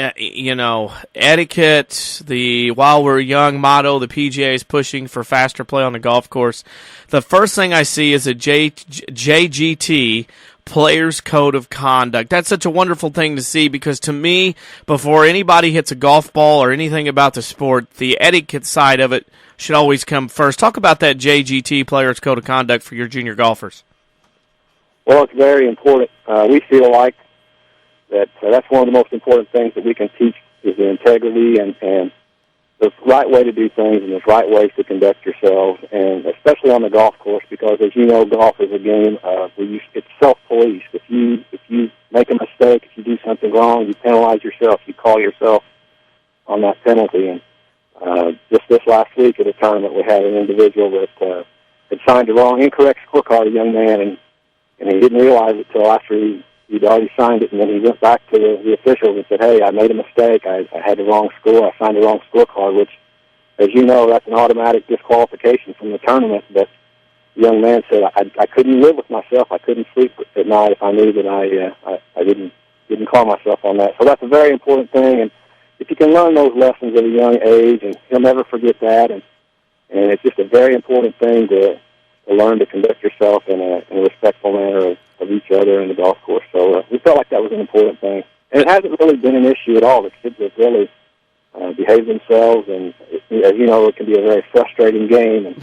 etiquette, the while we're young motto, the PGA is pushing for faster play on the golf course. The first thing I see is a JGT, Players Code of Conduct. That's such a wonderful thing to see because to me, before anybody hits a golf ball or anything about the sport, the etiquette side of it should always come first. Talk about that JGT, Players Code of Conduct, for your junior golfers. Well, it's very important. We feel like that's one of the most important things that we can teach is the integrity and the right way to do things and the right ways to conduct yourselves, and especially on the golf course, because as you know, golf is a game it's self-police. If you make a mistake, if you do something wrong, you penalize yourself. You call yourself on that penalty. And just this last week at a tournament, we had an individual that had signed the incorrect scorecard, a young man, and he didn't realize it until after he'd already signed it, and then he went back to the officials and said, "Hey, I made a mistake. I had the wrong score. I signed the wrong scorecard," which, as you know, that's an automatic disqualification from the tournament. But the young man said, I couldn't live with myself. I couldn't sleep at night if I knew that I didn't call myself on that. So that's a very important thing, and if you can learn those lessons at a young age, and he'll never forget that, and it's just a very important thing to learn to conduct yourself in a respectful manner of each other in the golf course. So we felt like that was an important thing. And it hasn't really been an issue at all. The kids have really behaved themselves, and as you know, it can be a very frustrating game,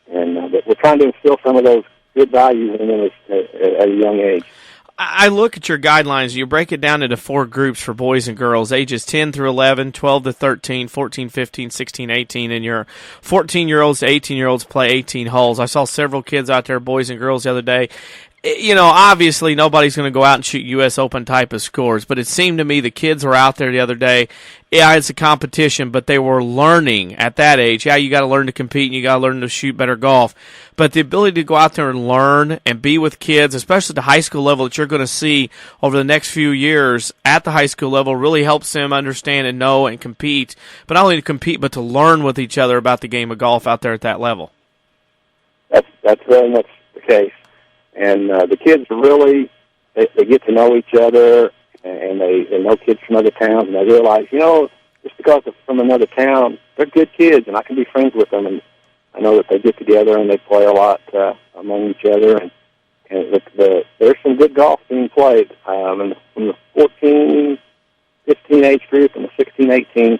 but we're trying to instill some of those good values in them at a young age. I look at your guidelines. You break it down into 4 groups for boys and girls, ages 10 through 11, 12 to 13, 14, 15, 16, 18, and your 14-year-olds to 18-year-olds play 18 holes. I saw several kids out there, boys and girls, the other day. Obviously nobody's going to go out and shoot U.S. Open type of scores, but it seemed to me the kids were out there the other day. Yeah, it's a competition, but they were learning at that age. Yeah, you got to learn to compete and you got to learn to shoot better golf. But the ability to go out there and learn and be with kids, especially at the high school level that you're going to see over the next few years at the high school level, really helps them understand and know and compete. But not only to compete, but to learn with each other about the game of golf out there at that level. That's very much the case. And the kids really, they get to know each other, and they know kids from other towns, and they realize, just because they're from another town, they're good kids, and I can be friends with them. And I know that they get together and they play a lot among each other, and there's some good golf being played. And from the 14, 15 age group and the 16, 18,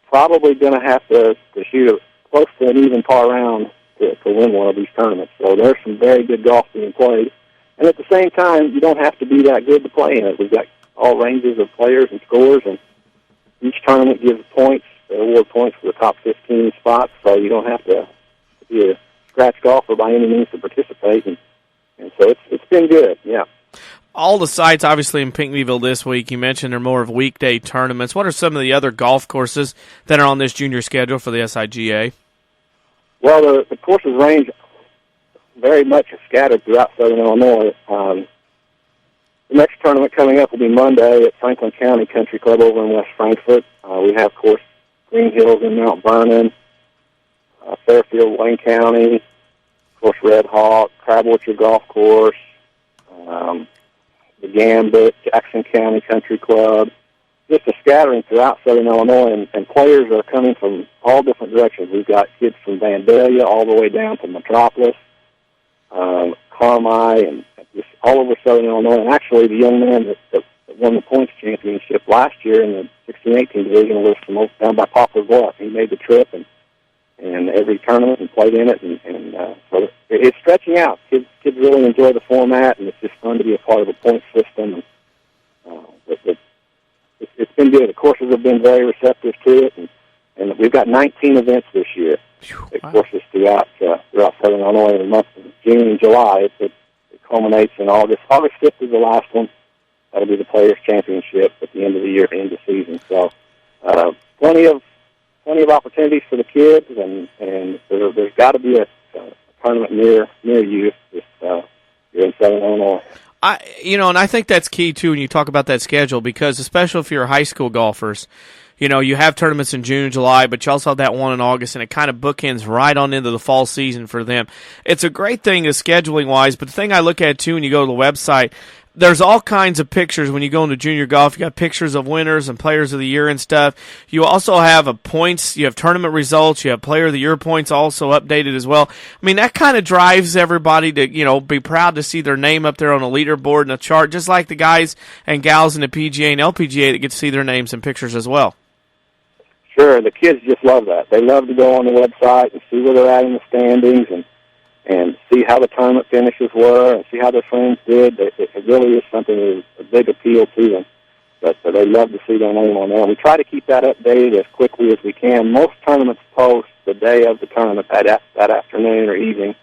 probably going to have to shoot close to an even par round to win one of these tournaments. So there's some very good golf being played. And at the same time, you don't have to be that good to play in it. We've got all ranges of players and scores, and each tournament gives points. They award points for the top 15 spots, so you don't have to be a scratch golfer by any means to participate. And so it's been good, yeah. All the sites, obviously, in Pinckneyville this week, you mentioned they're more of weekday tournaments. What are some of the other golf courses that are on this junior schedule for the SIGA? Well, the courses range very much scattered throughout southern Illinois. The next tournament coming up will be Monday at Franklin County Country Club over in West Frankfort. We have, of course, Green Hills in Mount Vernon, Fairfield, Wayne County, course, Red Hawk, Crab Orchard Golf Course, the Gambit, Jackson County Country Club, just a scattering throughout Southern Illinois, and players are coming from all different directions. We've got kids from Vandalia all the way down to Metropolis, Carmi, and just all over Southern Illinois. And actually, the young man that won the points championship last year in the 16-18 division was from down by Poplar Bluff. He made the trip and every tournament and played in it, and so it's stretching out. Kids really enjoy the format, and it's just fun to be a part of the point system. And, it's been good. The courses have been very receptive to it, and we've got 19 events this year. Wow. Courses throughout Southern Illinois in the months of June and July. It culminates in August. August 5th is the last one. That'll be the Players' Championship at the end of the year, end of season. So plenty of opportunities for the kids, and there's got to be a tournament near you if you're in Southern Illinois. And I think that's key, too, when you talk about that schedule, because especially if you're high school golfers, you have tournaments in June, July, but you also have that one in August, and it kind of bookends right on into the fall season for them. It's a great thing scheduling-wise, but the thing I look at, too, when you go to the website, there's all kinds of pictures when you go into junior golf. You got pictures of winners and players of the year and stuff. You also have points. You have tournament results. You have player of the year points also updated as well. I mean, that kind of drives everybody to, be proud to see their name up there on a leaderboard and a chart, just like the guys and gals in the PGA and LPGA that get to see their names and pictures as well. Sure, the kids just love that. They love to go on the website and see where they're at in the standings and see how the tournament finishes were and see how their friends did. It really is something that is a big appeal to them. But they love to see their name on there. And we try to keep that updated as quickly as we can. Most tournaments post the day of the tournament, that afternoon or evening.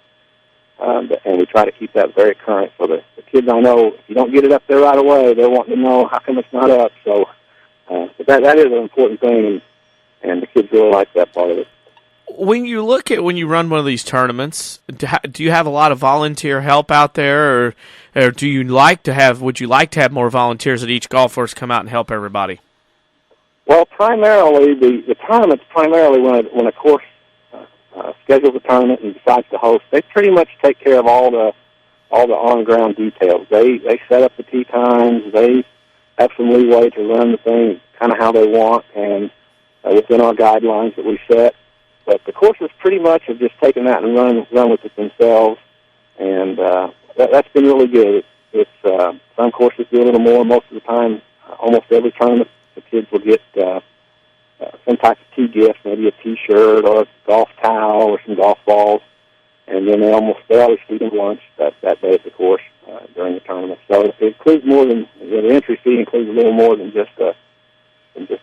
And we try to keep that very current. So the kids, I know, if you don't get it up there right away, they're wanting to know how come it's not up. So but that is an important thing, and the kids really like that part of it. When you run one of these tournaments, do you have a lot of volunteer help out there, or would you like to have more volunteers at each golf course come out and help everybody? Well, primarily the tournaments when a course schedules a tournament and decides to host, they pretty much take care of all the on ground details. They set up the tee times. They have some leeway to run the thing kind of how they want and within our guidelines that we set. But the courses pretty much have just taken that and run with it themselves, and that's been really good. It's some courses do a little more. Most of the time, almost every tournament, the kids will get some type of tee gift, maybe a T-shirt or a golf towel or some golf balls, and then they always feed them lunch that day at the course during the tournament. So it includes more than the entry fee includes a little more than just a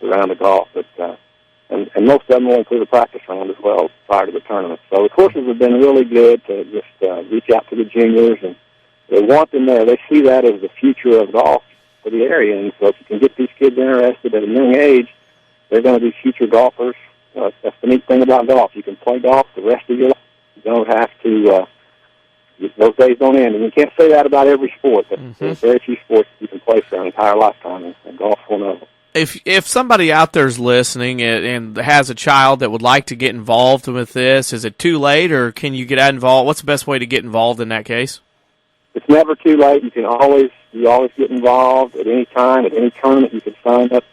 round of golf, but. And most of them will include a practice round as well prior to the tournament. So the courses have been really good to just reach out to the juniors, and they want them there. They see that as the future of golf for the area. And so if you can get these kids interested at a young age, they're going to be future golfers. That's the neat thing about golf. You can play golf the rest of your life. You don't have to, those days don't end. And you can't say that about every sport. There's very few sports you can play for their entire lifetime, and golf's one of them. If somebody out there's listening and has a child that would like to get involved with this, is it too late, or can you get involved? What's the best way to get involved in that case? It's never too late. You always get involved at any time, at any tournament. You can sign up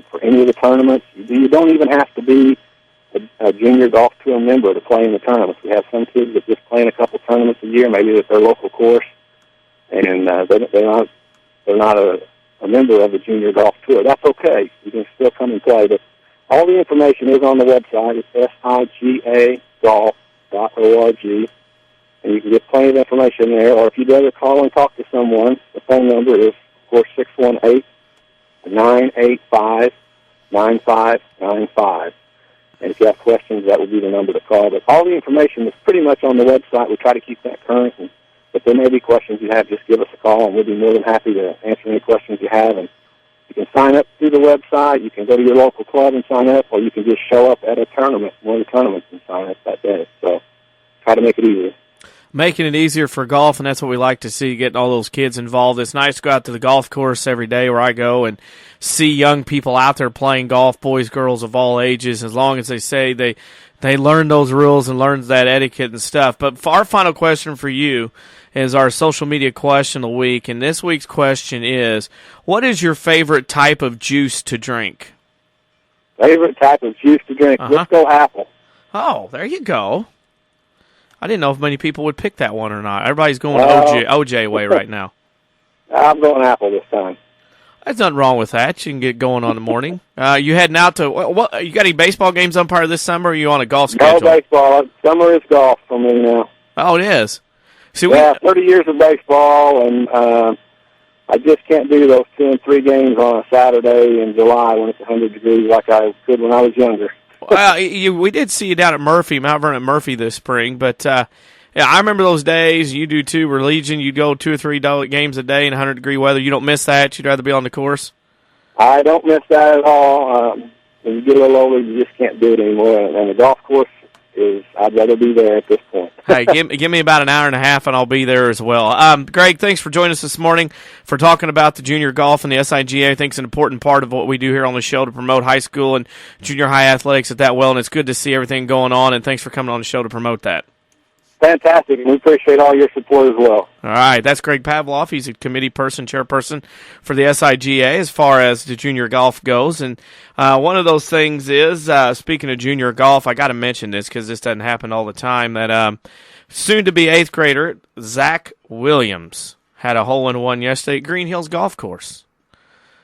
for any of the tournaments. You don't even have to be a junior golf tour member to play in the tournaments. We have some kids that just play in a couple tournaments a year, maybe at their local course, and they're not a member of the junior golf tour. That's okay. You can still come and play. But all the information is on the website. It's sigagolf.org, and you can get plenty of information there. Or if you'd rather call and talk to someone, the phone number is, of course, 618-985-9595. And if you have questions, that would be the number to call. But all the information is pretty much on the website. We try to keep that current. And if there may be questions you have, just give us a call, and we'll be more than happy to answer any questions you have. And you can sign up through the website. You can go to your local club and sign up, or you can just show up at a tournament, one of the tournaments, and sign up that day. So try to make it easy. making it easier for golf, and that's what we like to see, getting all those kids involved. It's nice to go out to the golf course every day where I go and see young people out there playing golf, boys, girls of all ages, as long as they say they learn those rules and learn that etiquette and stuff. But for our final question for you is our social media question of the week, and this week's question is, what is your favorite type of juice to drink? Favorite type of juice to drink? Let's go apple. Oh, there you go. I didn't know if many people would pick that one or not. Everybody's going OJ way right now. I'm going apple this time. There's nothing wrong with that. You can get going on the morning. You heading out to what? You got any baseball games umpire this summer? Or are you on a golf schedule? No baseball. Summer is golf for me now. Oh, it is. See, 30 years of baseball, and I just can't do those 2 and 3 games on a Saturday in July when it's 100 degrees like I could when I was younger. We did see you down at Mount Vernon Murphy this spring, but yeah, I remember those days. You do too. We're Legion. You'd go 2 or 3 games a day in 100-degree weather. You don't miss that. You'd rather be on the course. I don't miss that at all. When you get a little older, you just can't do it anymore. And the golf course I'd rather be there at this point. Hey, give me about an hour and a half, and I'll be there as well. Greg, thanks for joining us this morning for talking about the junior golf and the SIGA. I think it's an important part of what we do here on the show to promote high school and junior high athletics at that well, and it's good to see everything going on, and thanks for coming on the show to promote that. Fantastic, and we appreciate all your support as well. All right, that's Greg Pavloff. He's a committee chairperson for the SIGA as far as the junior golf goes. And one of those things is, speaking of junior golf, I got to mention this because this doesn't happen all the time, that soon-to-be 8th grader Zach Williams had a hole-in-one yesterday at Green Hills Golf Course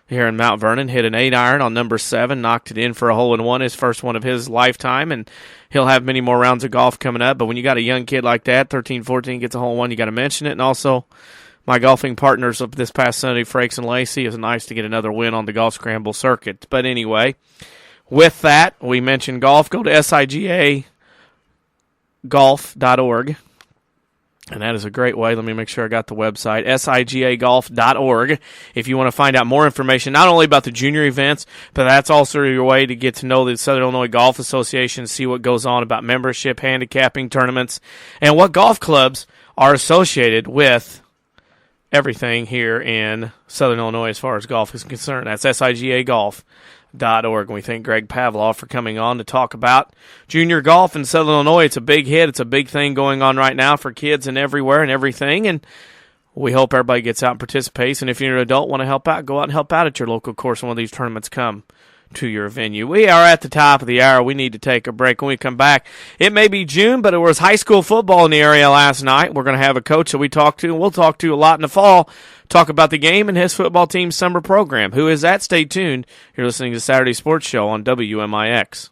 here in Mount Vernon. Hit an 8-iron on number 7, knocked it in for a hole-in-one, his first one of his lifetime, and he'll have many more rounds of golf coming up. But when you got a young kid like that, 13, 14, gets a hole-in-one, you got to mention it. And also, my golfing partners of this past Sunday, Frakes and Lacey, it was nice to get another win on the golf scramble circuit. But anyway, with that, we mentioned golf. Go to sigagolf.org. And that is a great way. Let me make sure I got the website, sigagolf.org, if you want to find out more information, not only about the junior events, but that's also your way to get to know the Southern Illinois Golf Association, see what goes on about membership, handicapping, tournaments, and what golf clubs are associated with everything here in Southern Illinois as far as golf is concerned. That's sigagolf.org. And we thank Greg Pavloff for coming on to talk about junior golf in Southern Illinois. It's a big hit. It's a big thing going on right now for kids and everywhere and everything. And we hope everybody gets out and participates. And if you're an adult, want to help out, go out and help out at your local course when one of these tournaments come to your venue. We are at the top of the hour. We need to take a break. When we come back, it may be June, but it was high school football in the area last night. We're going to have a coach that we talked to, and we'll talk to a lot in the fall, talk about the game and his football team's summer program. Who is that? Stay tuned. You're listening to Saturday Sports Show on WMIX.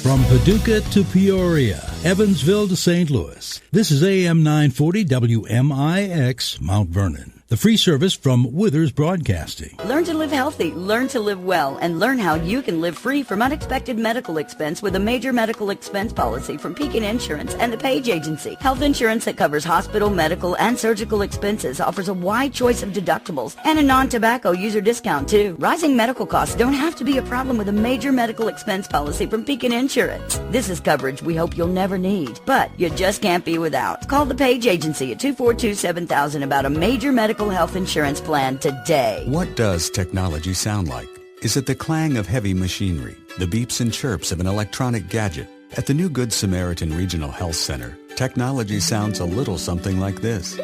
From Paducah to Peoria, Evansville to St. Louis, this is AM 940 WMIX Mount Vernon. The free service from Withers Broadcasting. Learn to live healthy, learn to live well, and learn how you can live free from unexpected medical expense with a major medical expense policy from Pekin Insurance and the Page Agency. Health insurance that covers hospital, medical, and surgical expenses offers a wide choice of deductibles and a non-tobacco user discount too. Rising medical costs don't have to be a problem with a major medical expense policy from Pekin Insurance. This is coverage we hope you'll never need, but you just can't be without. Call the Page Agency at 242-7000 about a major medical health insurance plan today. What does technology sound like? Is it the clang of heavy machinery, the beeps and chirps of an electronic gadget? At the new Good Samaritan Regional Health Center, technology sounds a little something like this.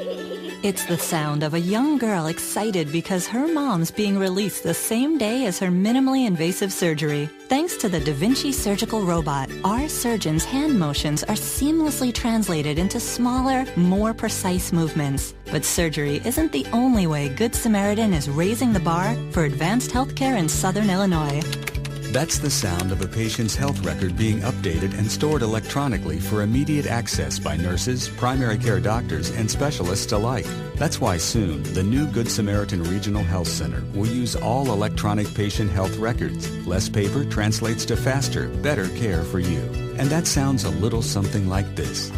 It's the sound of a young girl excited because her mom's being released the same day as her minimally invasive surgery. Thanks to the Da Vinci surgical robot, our surgeons' hand motions are seamlessly translated into smaller, more precise movements. But surgery isn't the only way Good Samaritan is raising the bar for advanced healthcare in Southern Illinois. That's the sound of a patient's health record being updated and stored electronically for immediate access by nurses, primary care doctors, and specialists alike. That's why soon, the new Good Samaritan Regional Health Center will use all electronic patient health records. Less paper translates to faster, better care for you. And that sounds a little something like this.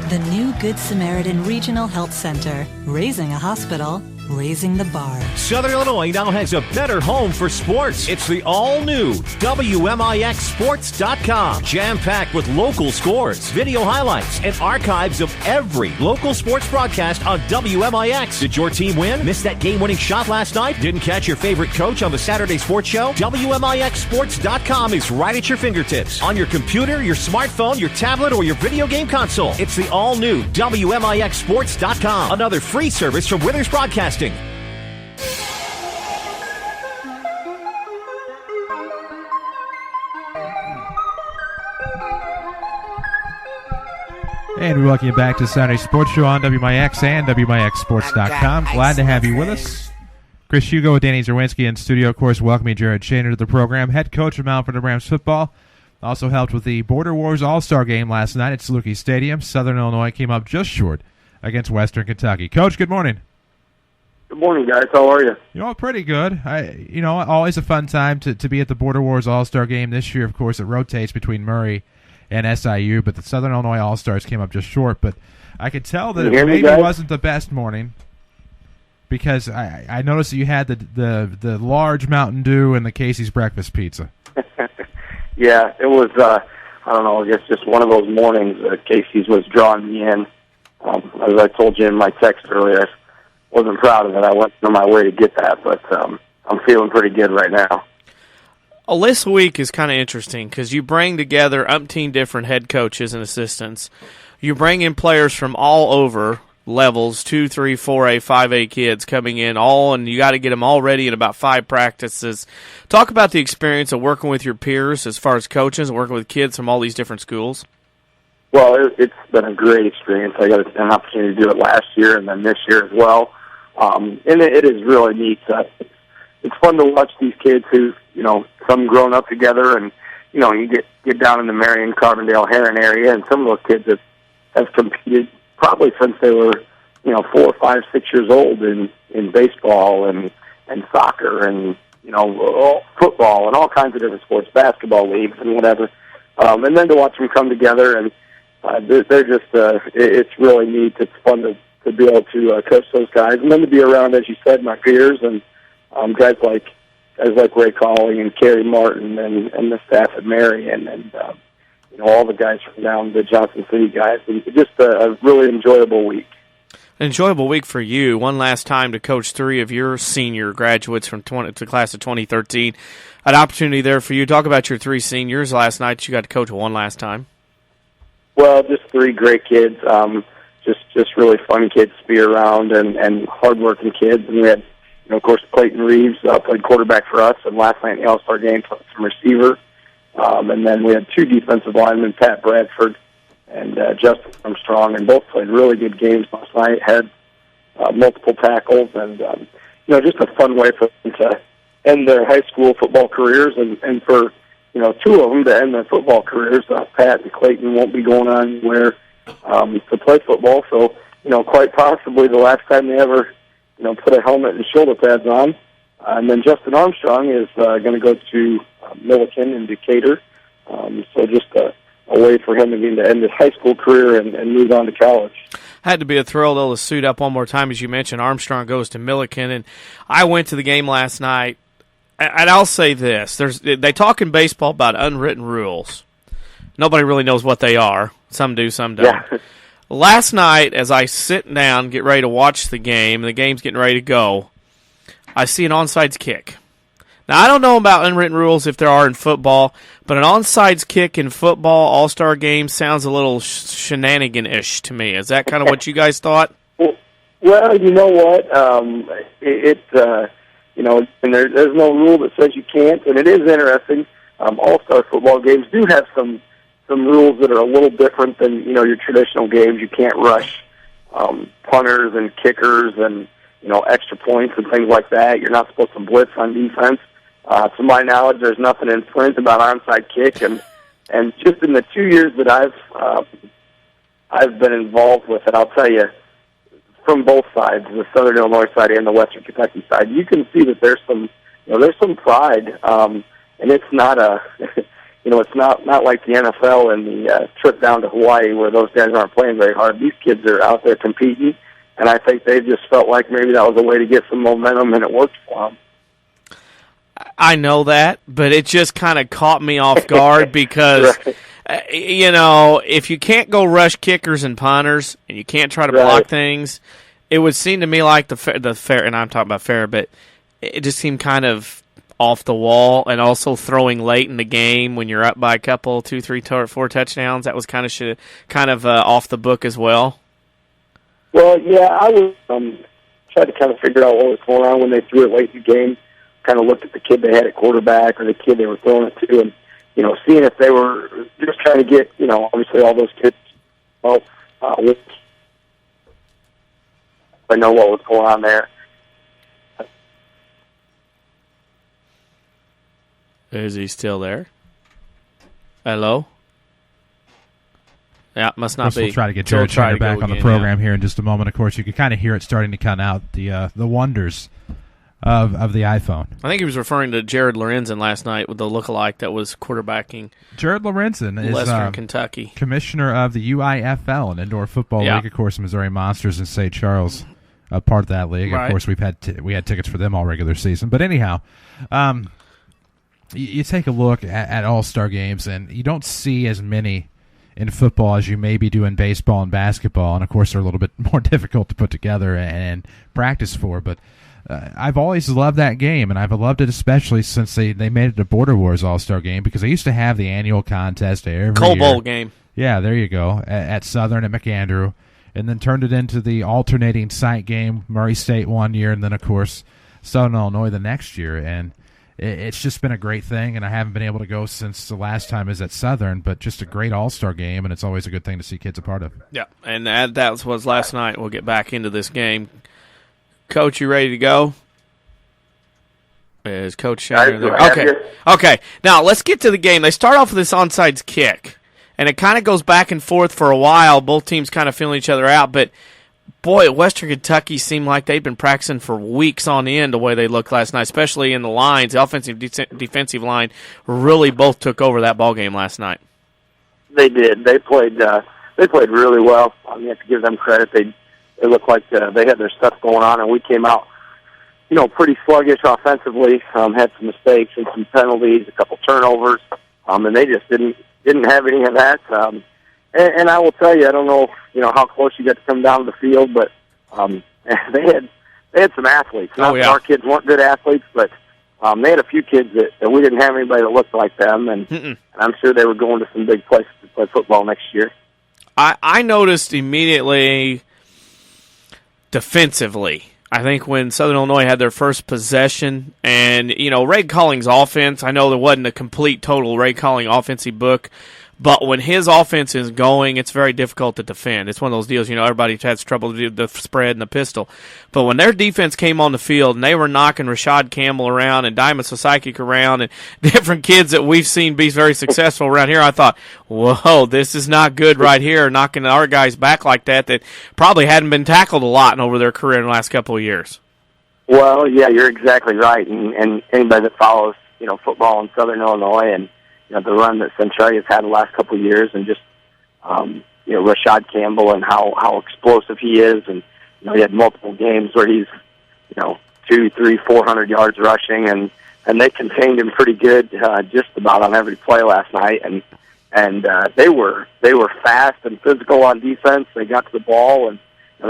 The new Good Samaritan Regional Health Center, raising a hospital raising the bar. Southern Illinois now has a better home for sports. It's the all-new WMIXSports.com. Jam-packed with local scores, video highlights, and archives of every local sports broadcast on WMIX. Did your team win? Missed that game-winning shot last night? Didn't catch your favorite coach on the Saturday Sports Show? WMIXSports.com is right at your fingertips. On your computer, your smartphone, your tablet, or your video game console. It's the all-new WMIXSports.com. Another free service from Withers Broadcasting. And we welcome you back to the Saturday Sports Show on WMIX and WMIXSports.com. Glad to have you with us. Chris Hugo with Danny Zerwinski in studio. Of course, welcoming Jared Shaner to the program. Head coach of Mount Vernon Rams football. Also helped with the Border Wars All-Star game last night at Saluki Stadium. Southern Illinois came up just short against Western Kentucky. Coach, good morning. Good morning, guys. How are you? Pretty good. Always a fun time to be at the Border Wars All-Star game. This year, of course, it rotates between Murray and SIU, but the Southern Illinois All-Stars came up just short. But I could tell that it maybe wasn't the best morning because I noticed that you had the large Mountain Dew and the Casey's breakfast pizza. Yeah, it was, I don't know, I guess just one of those mornings. Casey's was drawing me in. As I told you in my text earlier, I wasn't proud of it. I went on my way to get that, but I'm feeling pretty good right now. Well, this week is kind of interesting because you bring together umpteen different head coaches and assistants. You bring in players from all over levels, 2, 3, 4A, 5A kids coming in and you got to get them all ready in about 5 practices. Talk about the experience of working with your peers as far as coaches and working with kids from all these different schools. Well, it's been a great experience. I got an opportunity to do it last year and then this year as well. And it is really neat. It's fun to watch these kids who, some grown up together and, you get down in the Marion, Carbondale, Heron area, and some of those kids have competed probably since they were, 4, 5, 6 years old in baseball and soccer and, football and all kinds of different sports, basketball leagues and whatever. And then to watch them come together and they're just, it's really neat. It's fun to be able to coach those guys and then to be around, as you said, my peers and guys like Ray Cawley and Kerry Martin and the staff at Marion and all the guys from down the Johnson City guys. And just a really enjoyable week. An enjoyable week for you. One last time to coach 3 of your senior graduates from the class of 2013. An opportunity there for you. Talk about your 3 seniors last night. You got to coach one last time. Well, just 3 great kids. Just really fun kids to be around and hardworking kids. And we had, of course, Clayton Reeves played quarterback for us, and last night in the All-Star game played some receiver. And then we had 2 defensive linemen, Pat Bradford and Justin Armstrong, and both played really good games last night, had multiple tackles, and, just a fun way for them to end their high school football careers, and for, 2 of them to end their football careers. Pat and Clayton won't be going on anywhere to play football, so, quite possibly the last time they ever, put a helmet and shoulder pads on. And then Justin Armstrong is going to go to Milliken in Decatur. So just a way for him again to end his high school career and move on to college. Had to be a thrill, though, to suit up one more time. As you mentioned, Armstrong goes to Milliken. And I went to the game last night, and I'll say this. They talk in baseball about unwritten rules. Nobody really knows what they are. Some do, some don't. Yeah. Last night, as I sit down, get ready to watch the game, and the game's getting ready to go, I see an onside kick. Now, I don't know about unwritten rules if there are in football, but an onside kick in football all-star game sounds a little shenanigan-ish to me. Is that kind of what you guys thought? Well, you know what? And there's no rule that says you can't, and it is interesting. All-star football games do have some rules that are a little different than, your traditional games. You can't rush punters and kickers and, extra points and things like that. You're not supposed to blitz on defense. To my knowledge, there's nothing in print about onside kick. And just in the 2 years that I've been involved with it, I'll tell you, from both sides, the Southern Illinois side and the Western Kentucky side, you can see that there's some pride. And it's not it's not like the NFL and the trip down to Hawaii where those guys aren't playing very hard. These kids are out there competing, and I think they just felt like maybe that was a way to get some momentum, and it worked for them. I know that, but it just kind of caught me off guard because, Right. If you can't go rush kickers and punters and you can't try to block things, it would seem to me like the fair, and I'm talking about fair, but it just seemed kind of off the wall, and also throwing late in the game when you're up by a couple, 2, 3, 4 touchdowns. That was kind of off the book as well. Well, yeah, I was tried to kind of figure out what was going on when they threw it late in the game. Kind of looked at the kid they had at quarterback or the kid they were throwing it to, and seeing if they were just trying to get obviously all those kids. Well, I know what was going on there. Is he still there? Hello? Yeah, must not be. We'll try to get Jared Turner back on the program here in just a moment. Of course, you can kind of hear it starting to come out, the wonders of the iPhone. I think he was referring to Jared Lorenzen last night with the lookalike that was quarterbacking. Jared Lorenzen is Western Kentucky, commissioner of the UIFL, an indoor football league. Of course, Missouri Monsters in St. Charles, a part of that league. Right. Of course, we had tickets for them all regular season. But anyhow, you take a look at All-Star games, and you don't see as many in football as you maybe do in baseball and basketball, and of course they're a little bit more difficult to put together and practice for. But I've always loved that game, and I've loved it especially since they made it a Border Wars All-Star game, because they used to have the annual contest every Coal year. Bowl game. Yeah, there you go, at Southern at McAndrew, and then turned it into the alternating site game, Murray State one year, and then of course Southern Illinois the next year. And it's just been a great thing, and I haven't been able to go since the last time I was at Southern, but just a great all-star game, and it's always a good thing to see kids a part of. Yeah, and that was last night. We'll get back into this game. Coach, you ready to go? Is Coach Shannon there? Okay. Now, let's get to the game. They start off with this onside kick, and it kind of goes back and forth for a while. Both teams kind of feeling each other out, but boy, Western Kentucky seemed like they'd been practicing for weeks on end the way they looked last night, especially in the lines. The offensive defensive line really both took over that ball game last night. They did. They played really well. You have to give them credit. They looked like they had their stuff going on, and we came out, pretty sluggish offensively. Had some mistakes and some penalties, a couple turnovers, and they just didn't have any of that. And I will tell you, I don't know, how close you got to come down to the field, but they had some athletes. Not that our kids weren't good athletes, but they had a few kids that we didn't have anybody that looked like them, and I'm sure they were going to some big places to play football next year. I noticed immediately defensively. I think when Southern Illinois had their first possession, and, Ray Colling's offense, I know there wasn't a complete, total Ray Colling offensive book, but when his offense is going, it's very difficult to defend. It's one of those deals, everybody has trouble to do the spread and the pistol. But when their defense came on the field and they were knocking Rashad Campbell around and Diamond Sosaikic around and different kids that we've seen be very successful around here, I thought, whoa, this is not good right here, knocking our guys back like that probably hadn't been tackled a lot over their career in the last couple of years. Well, yeah, you're exactly right. And anybody that follows, football in Southern Illinois and the run that Centralia's had the last couple of years, and just Rashad Campbell and how explosive he is, and he had multiple games where he's 200, 300, 400 yards rushing, and they contained him pretty good just about on every play last night, and they were fast and physical on defense. They got to the ball, and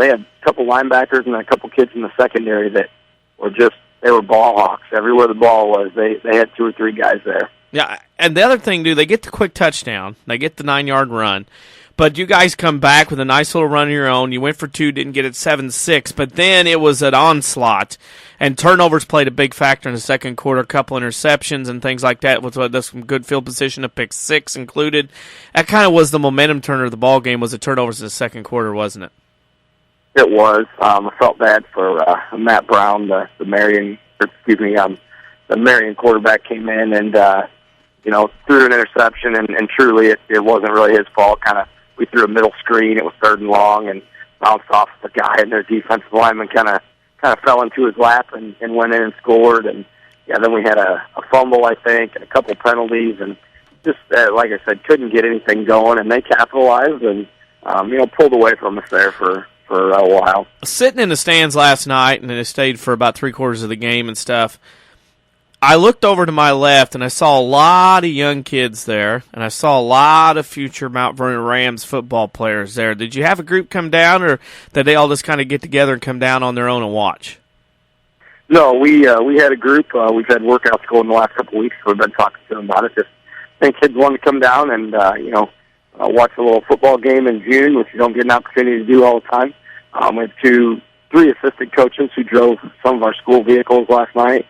they had a couple linebackers and a couple kids in the secondary that were they were ball hawks. Everywhere the ball was, they had 2 or 3 guys there. Yeah, and the other thing, they get the quick touchdown. They get the 9-yard run. But you guys come back with a nice little run of your own. You went for 2, didn't get it 7-6. But then it was an onslaught. And turnovers played a big factor in the second quarter. A couple interceptions and things like that. With some good field position, a pick 6 included. That kind of was the momentum turner of the ball game, was the turnovers in the second quarter, wasn't it? It was. I felt bad for Matt Brown, the Marion quarterback came in and threw an interception, and truly it wasn't really his fault. We threw a middle screen. It was 3rd and long, and bounced off the guy, and their defensive lineman kind of fell into his lap and went in and scored. And then we had a fumble, I think, and a couple penalties, and just like I said, couldn't get anything going. And they capitalized and pulled away from us there for for a while. Sitting in the stands last night, and I stayed for about 3/4 of the game and stuff, I looked over to my left, and I saw a lot of young kids there, and I saw a lot of future Mount Vernon Rams football players there. Did you have a group come down, or did they all just kind of get together and come down on their own and watch? No, we had a group. We've had workouts going the last couple of weeks, so we've been talking to them about it. Just I think kids want to come down and watch a little football game in June, which you don't get an opportunity to do all the time. We have 3 assistant coaches who drove some of our school vehicles last night.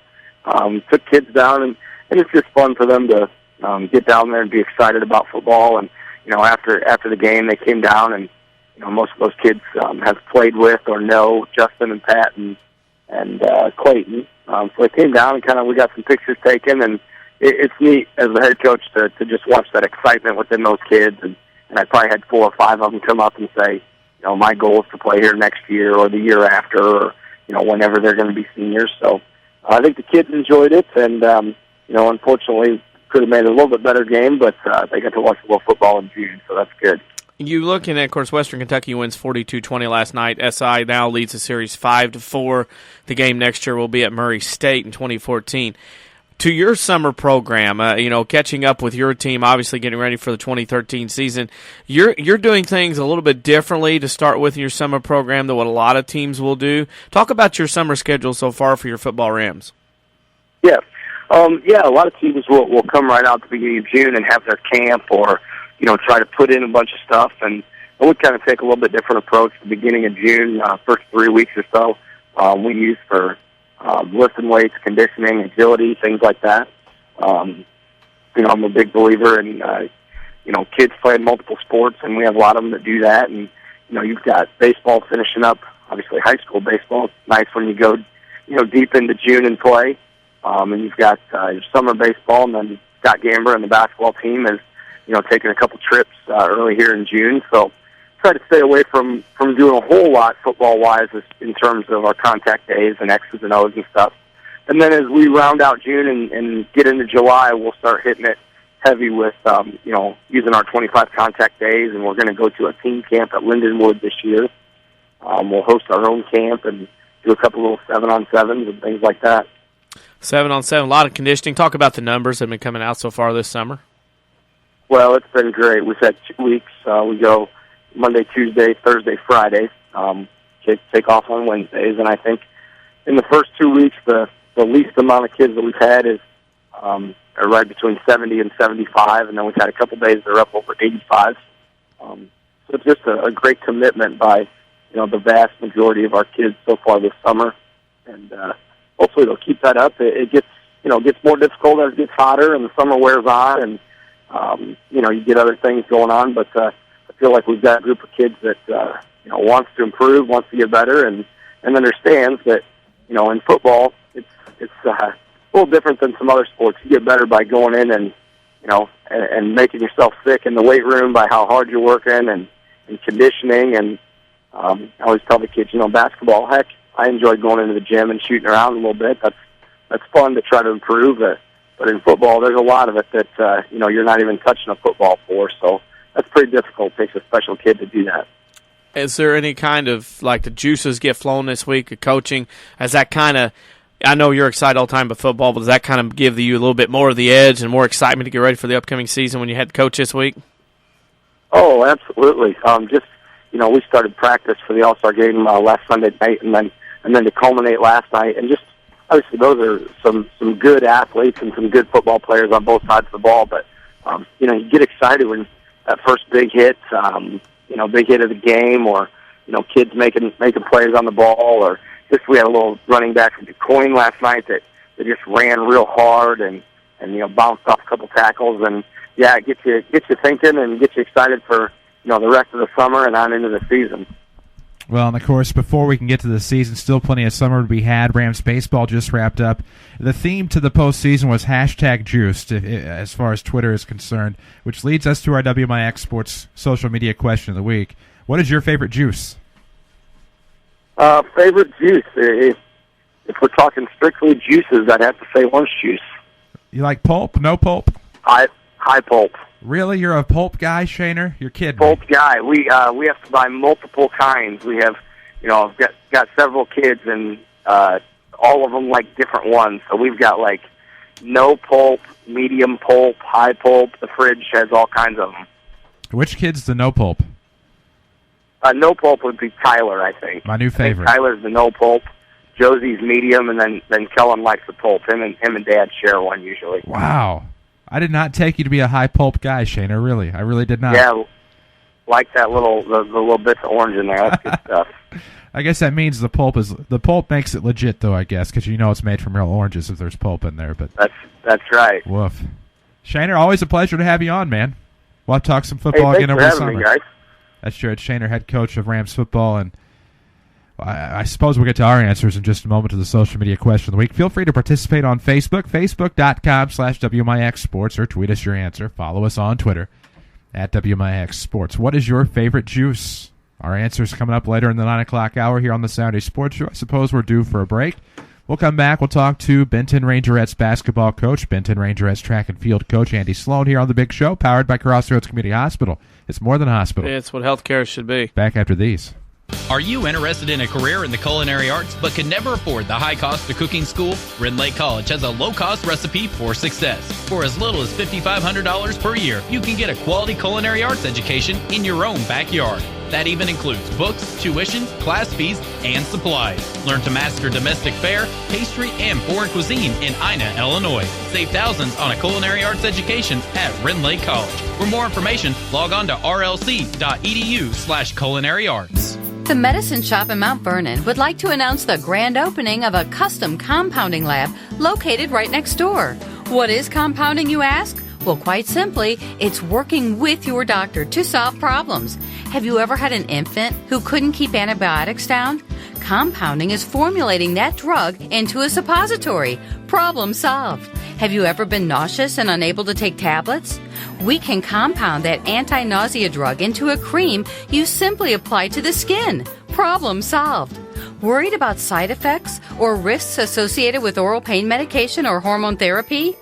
Took kids down, and it's just fun for them to get down there and be excited about football. And after the game, they came down, and most of those kids have played with or know Justin and Pat and Clayton. So they came down and we got some pictures taken, and it's neat as the head coach to just watch that excitement within those kids. And I probably had 4 or 5 of them come up and say, my goal is to play here next year or the year after, or whenever they're going to be seniors. So I think the kids enjoyed it, and unfortunately could have made it a little bit better game, but they got to watch a little football in June, so that's good. You looking at, of course, Western Kentucky wins 42-20 last night. SI now leads the series 5-4. The game next year will be at Murray State in 2014. To your summer program, catching up with your team, obviously getting ready for the 2013 season, you're doing things a little bit differently to start with in your summer program than what a lot of teams will do. Talk about your summer schedule so far for your football Rams. Yeah. A lot of teams will come right out at the beginning of June and have their camp or, try to put in a bunch of stuff. And we kind of take a little bit different approach at the beginning of June, first 3 weeks or so. We use for lifting weights, conditioning, agility, things like that. I'm a big believer in, kids playing multiple sports, and we have a lot of them that do that. And, you've got baseball finishing up, obviously high school baseball. It's nice when you go, deep into June and play. And you've got your summer baseball, and then Scott Gamber and the basketball team is, taking a couple trips early here in June. So try to stay away from doing a whole lot football-wise in terms of our contact days and X's and O's and stuff. And then as we round out June and get into July, we'll start hitting it heavy with, using our 25 contact days, and we're going to go to a team camp at Lindenwood this year. We'll host our own camp and do a couple little 7-on-7s and things like that. 7-on-7, a lot of conditioning. Talk about the numbers that have been coming out so far this summer. Well, it's been great. We've had 2 weeks. We go Monday, Tuesday, Thursday, Friday. Take off on Wednesdays, and I think in the first 2 weeks, the least amount of kids that we've had is are right between 70 and 75, and then we've had a couple days that are up over 85. So it's just a great commitment by the vast majority of our kids so far this summer, and hopefully they'll keep that up. It gets more difficult as it gets hotter and the summer wears on, and you get other things going on, but I feel like we've got a group of kids that wants to improve, wants to get better, and understands that in football it's a little different than some other sports. You get better by going in and making yourself sick in the weight room by how hard you're working and conditioning. And I always tell the kids, basketball, heck, I enjoy going into the gym and shooting around a little bit. That's fun to try to improve. But in football, there's a lot of it that you're not even touching a football for. So that's pretty difficult. It takes a special kid to do that. Is there any kind of, like, the juices get flown this week of coaching? As that kind of, I know you're excited all the time about football, but does that kind of give you a little bit more of the edge and more excitement to get ready for the upcoming season when you had coach this week? Oh, absolutely. We started practice for the All-Star game last Sunday night, and then to culminate last night, and just obviously those are some good athletes and some good football players on both sides of the ball. But you get excited when that first big hit, big hit of the game, or kids making plays on the ball, or just we had a little running back from DuQuoin last night that just ran real hard and bounced off a couple tackles, and it gets you thinking and gets you excited for the rest of the summer and on into the season. Well, and of course, before we can get to the season, still plenty of summer to be had. Rams baseball just wrapped up. The theme to the postseason was #Juiced, as far as Twitter is concerned, which leads us to our WMIX Sports social media question of the week. What is your favorite juice? Favorite juice? If we're talking strictly juices, I'd have to say orange juice. You like pulp? No pulp? High pulp. Really? You're a pulp guy, Shaner? You're kidding. Pulp guy. We have to buy multiple kinds. We have I've got several kids, and all of them like different ones. So we've got like no pulp, medium pulp, high pulp. The fridge has all kinds of them. Which kid's the no pulp? No pulp would be Tyler, I think. My new favorite. I think Tyler's the no pulp. Josie's medium, and then Kellen likes the pulp. Him and Dad share one usually. Wow. I did not take you to be a high pulp guy, Shaner. Really, I really did not. Yeah, like that the little bits of orange in there. That's good stuff. I guess that means the pulp makes it legit, though. I guess because it's made from real oranges if there's pulp in there. But that's right. Woof. Shaner, always a pleasure to have you on, man. We'll have to talk some football again over the summer. Me, guys. That's Jared Shaner, head coach of Rams football, and I suppose we'll get to our answers in just a moment to the social media question of the week. Feel free to participate on Facebook, facebook.com/WMIX Sports, or tweet us your answer. Follow us on Twitter at WMIX Sports. What is your favorite juice? Our answer's coming up later in the 9 o'clock hour here on the Saturday Sports Show. I suppose we're due for a break. We'll come back. We'll talk to Benton Rangerettes basketball coach, Benton Rangerettes track and field coach Andy Sloan here on the Big Show, powered by Crossroads Community Hospital. It's more than a hospital. It's what healthcare should be. Back after these. Are you interested in a career in the culinary arts but can never afford the high cost of cooking school? Rend Lake College has a low-cost recipe for success. For as little as $5,500 per year, you can get a quality culinary arts education in your own backyard. That even includes books, tuition, class fees, and supplies. Learn to master domestic fare, pastry, and foreign cuisine in Ina, Illinois. Save thousands on a culinary arts education at Rend Lake College. For more information, log on to rlc.edu/culinary arts. The Medicine Shop in Mount Vernon would like to announce the grand opening of a custom compounding lab located right next door. What is compounding, you ask? Well, quite simply, it's working with your doctor to solve problems. Have you ever had an infant who couldn't keep antibiotics down? Compounding is formulating that drug into a suppository. Problem solved. Have you ever been nauseous and unable to take tablets? We can compound that anti-nausea drug into a cream you simply apply to the skin. Problem solved. Worried about side effects or risks associated with oral pain medication or hormone therapy?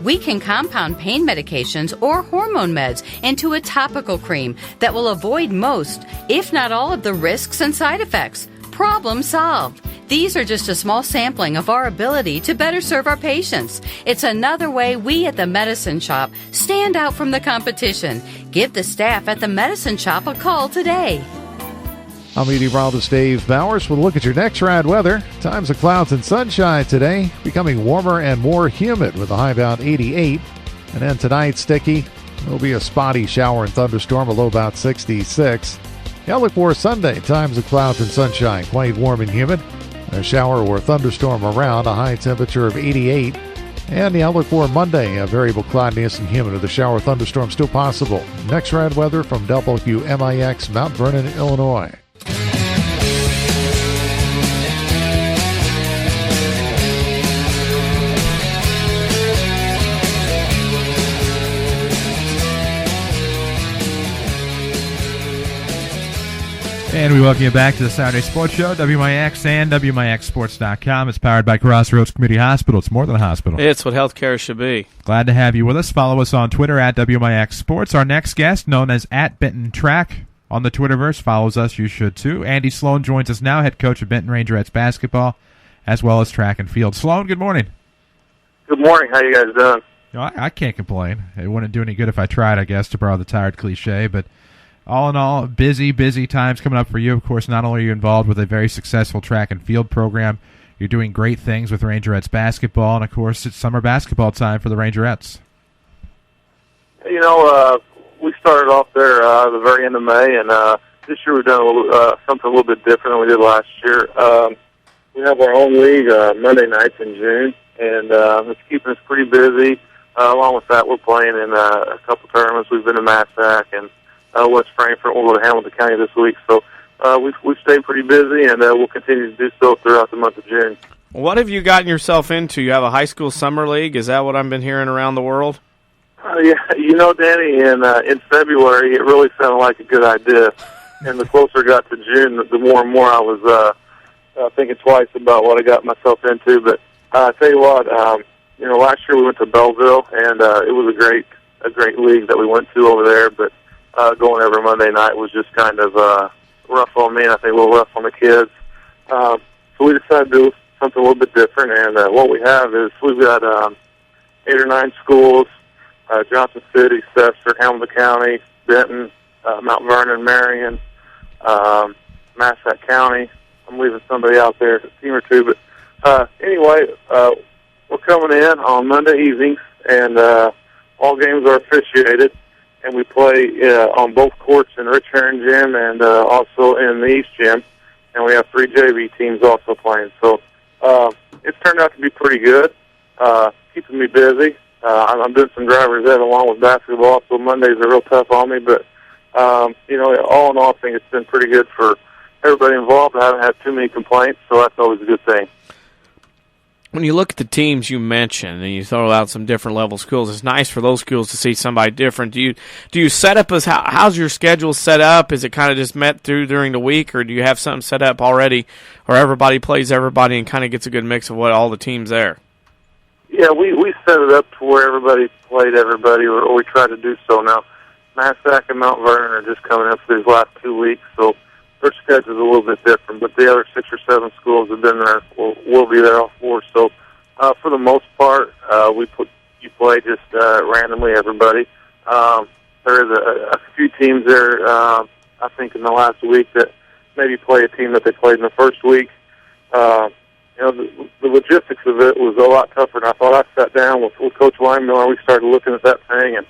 We can compound pain medications or hormone meds into a topical cream that will avoid most, if not all, of the risks and side effects. Problem solved. These are just a small sampling of our ability to better serve our patients. It's another way we at the Medicine Shop stand out from the competition. Give the staff at the Medicine Shop a call today. I'm meteorologist Dave Bowers. We'll look at your next rad weather. Times of clouds and sunshine today, becoming warmer and more humid with a high about 88. And then tonight, sticky. There'll be a spotty shower and thunderstorm, a low about 66. The outlook for Sunday, times of clouds and sunshine, quite warm and humid. A shower or thunderstorm around, a high temperature of 88. And the outlook for Monday, a variable cloudiness and humid with a shower thunderstorm still possible. Next rad weather from WMIX, Mount Vernon, Illinois. And we welcome you back to the Saturday Sports Show, WMIX and WMIXSports.com. It's powered by Crossroads Community Hospital. It's more than a hospital. It's what healthcare should be. Glad to have you with us. Follow us on Twitter at WMIX Sports. Our next guest, known as @Benton Track on the Twitterverse, follows us. You should too. Andy Sloan joins us now, head coach of Benton Rangerettes basketball, as well as track and field. Sloan, good morning. Good morning. How you guys doing? I can't complain. It wouldn't do any good if I tried, I guess, to borrow the tired cliche, but all in all, busy times coming up for you. Of course, not only are you involved with a very successful track and field program, you're doing great things with Rangerettes basketball, and of course, it's summer basketball time for the Rangerettes. You know, we started off there the very end of May, and this year we've done something a little bit different than we did last year. We have our own league Monday nights in June, and it's keeping us pretty busy. Along with that, we're playing in a couple tournaments. We've been to Massac and West Frankfort. We'll go to Hamilton County this week. So we've stayed pretty busy, and we'll continue to do so throughout the month of June. What have you gotten yourself into? You have a high school summer league? Is that what I've been hearing around the world? Yeah, you know, Danny, in February, it really sounded like a good idea. And the closer it got to June, the more and more I was thinking twice about what I got myself into. But I tell you what, you know, last year we went to Belleville, and it was a great league that we went to over there. But going every Monday night was just kind of rough on me, and I think a little rough on the kids. So we decided to do something a little bit different, and what we have is we've got 8 or 9 schools, Johnson City, Cester, Hamilton County, Benton, Mount Vernon, Marion, Massac County. I'm leaving somebody out there, a team or two. But anyway, we're coming in on Monday evenings, and all games are officiated. And we play on both courts in Rich Herring Gym and also in the East Gym. And we have 3 JV teams also playing. So it's turned out to be pretty good, keeping me busy. I'm doing some driver's ed along with basketball, so Mondays are real tough on me. But, all in all, I think it's been pretty good for everybody involved. I haven't had too many complaints, so that's always a good thing. When you look at the teams you mentioned and you throw out some different level schools, it's nice for those schools to see somebody different. Do you set up how's your schedule set up? Is it kind of just met through during the week, or do you have something set up already, or everybody plays everybody and kind of gets a good mix of what all the teams there? Yeah, we set it up to where everybody played everybody, or we try to do so. Now, Massac and Mount Vernon are just coming up for these last 2 weeks, so their schedule's a little bit different, but the other 6 or 7 schools have been there, will be there all 4. So for the most part, you play just randomly everybody. There is a few teams there, I think in the last week, that maybe play a team that they played in the first week. The logistics of it was a lot tougher than I thought. I sat down with Coach Weinmiller, we started looking at that thing, and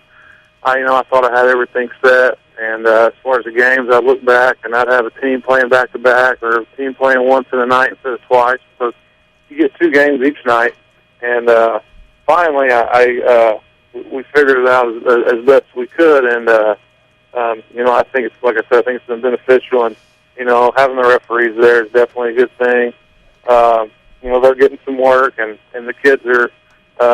I thought I had everything set. And as far as the games, I'd look back, and I'd have a team playing back-to-back or a team playing once in a night instead of twice. So you get 2 games each night. And finally, we figured it out as best we could. And, I think it's, like I said, I think it's been beneficial. And, having the referees there is definitely a good thing. They're getting some work, and the kids are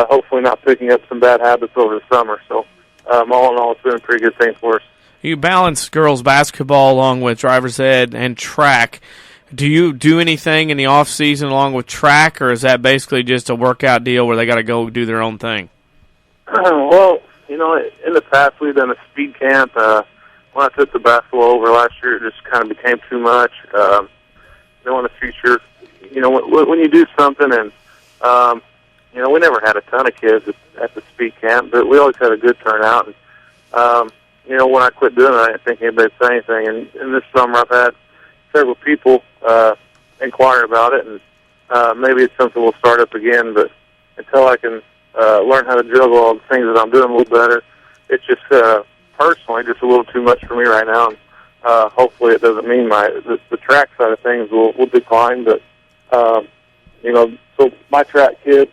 hopefully not picking up some bad habits over the summer. So all in all, it's been a pretty good thing for us. You balance girls basketball along with driver's ed and track. Do you do anything in the off season along with track, or is that basically just a workout deal where they got to go do their own thing? Well, in the past we've done a speed camp. When I took the basketball over last year, it just kind of became too much. In the future, when you do something, and we never had a ton of kids at the speed camp, but we always had a good turnout. And, when I quit doing it, I didn't think anybody would say anything. And this summer I've had several people inquire about it, and maybe it's something we'll start up again. But until I can learn how to juggle all the things that I'm doing a little better, it's just personally just a little too much for me right now. And hopefully it doesn't mean the track side of things will decline. But so my track kids,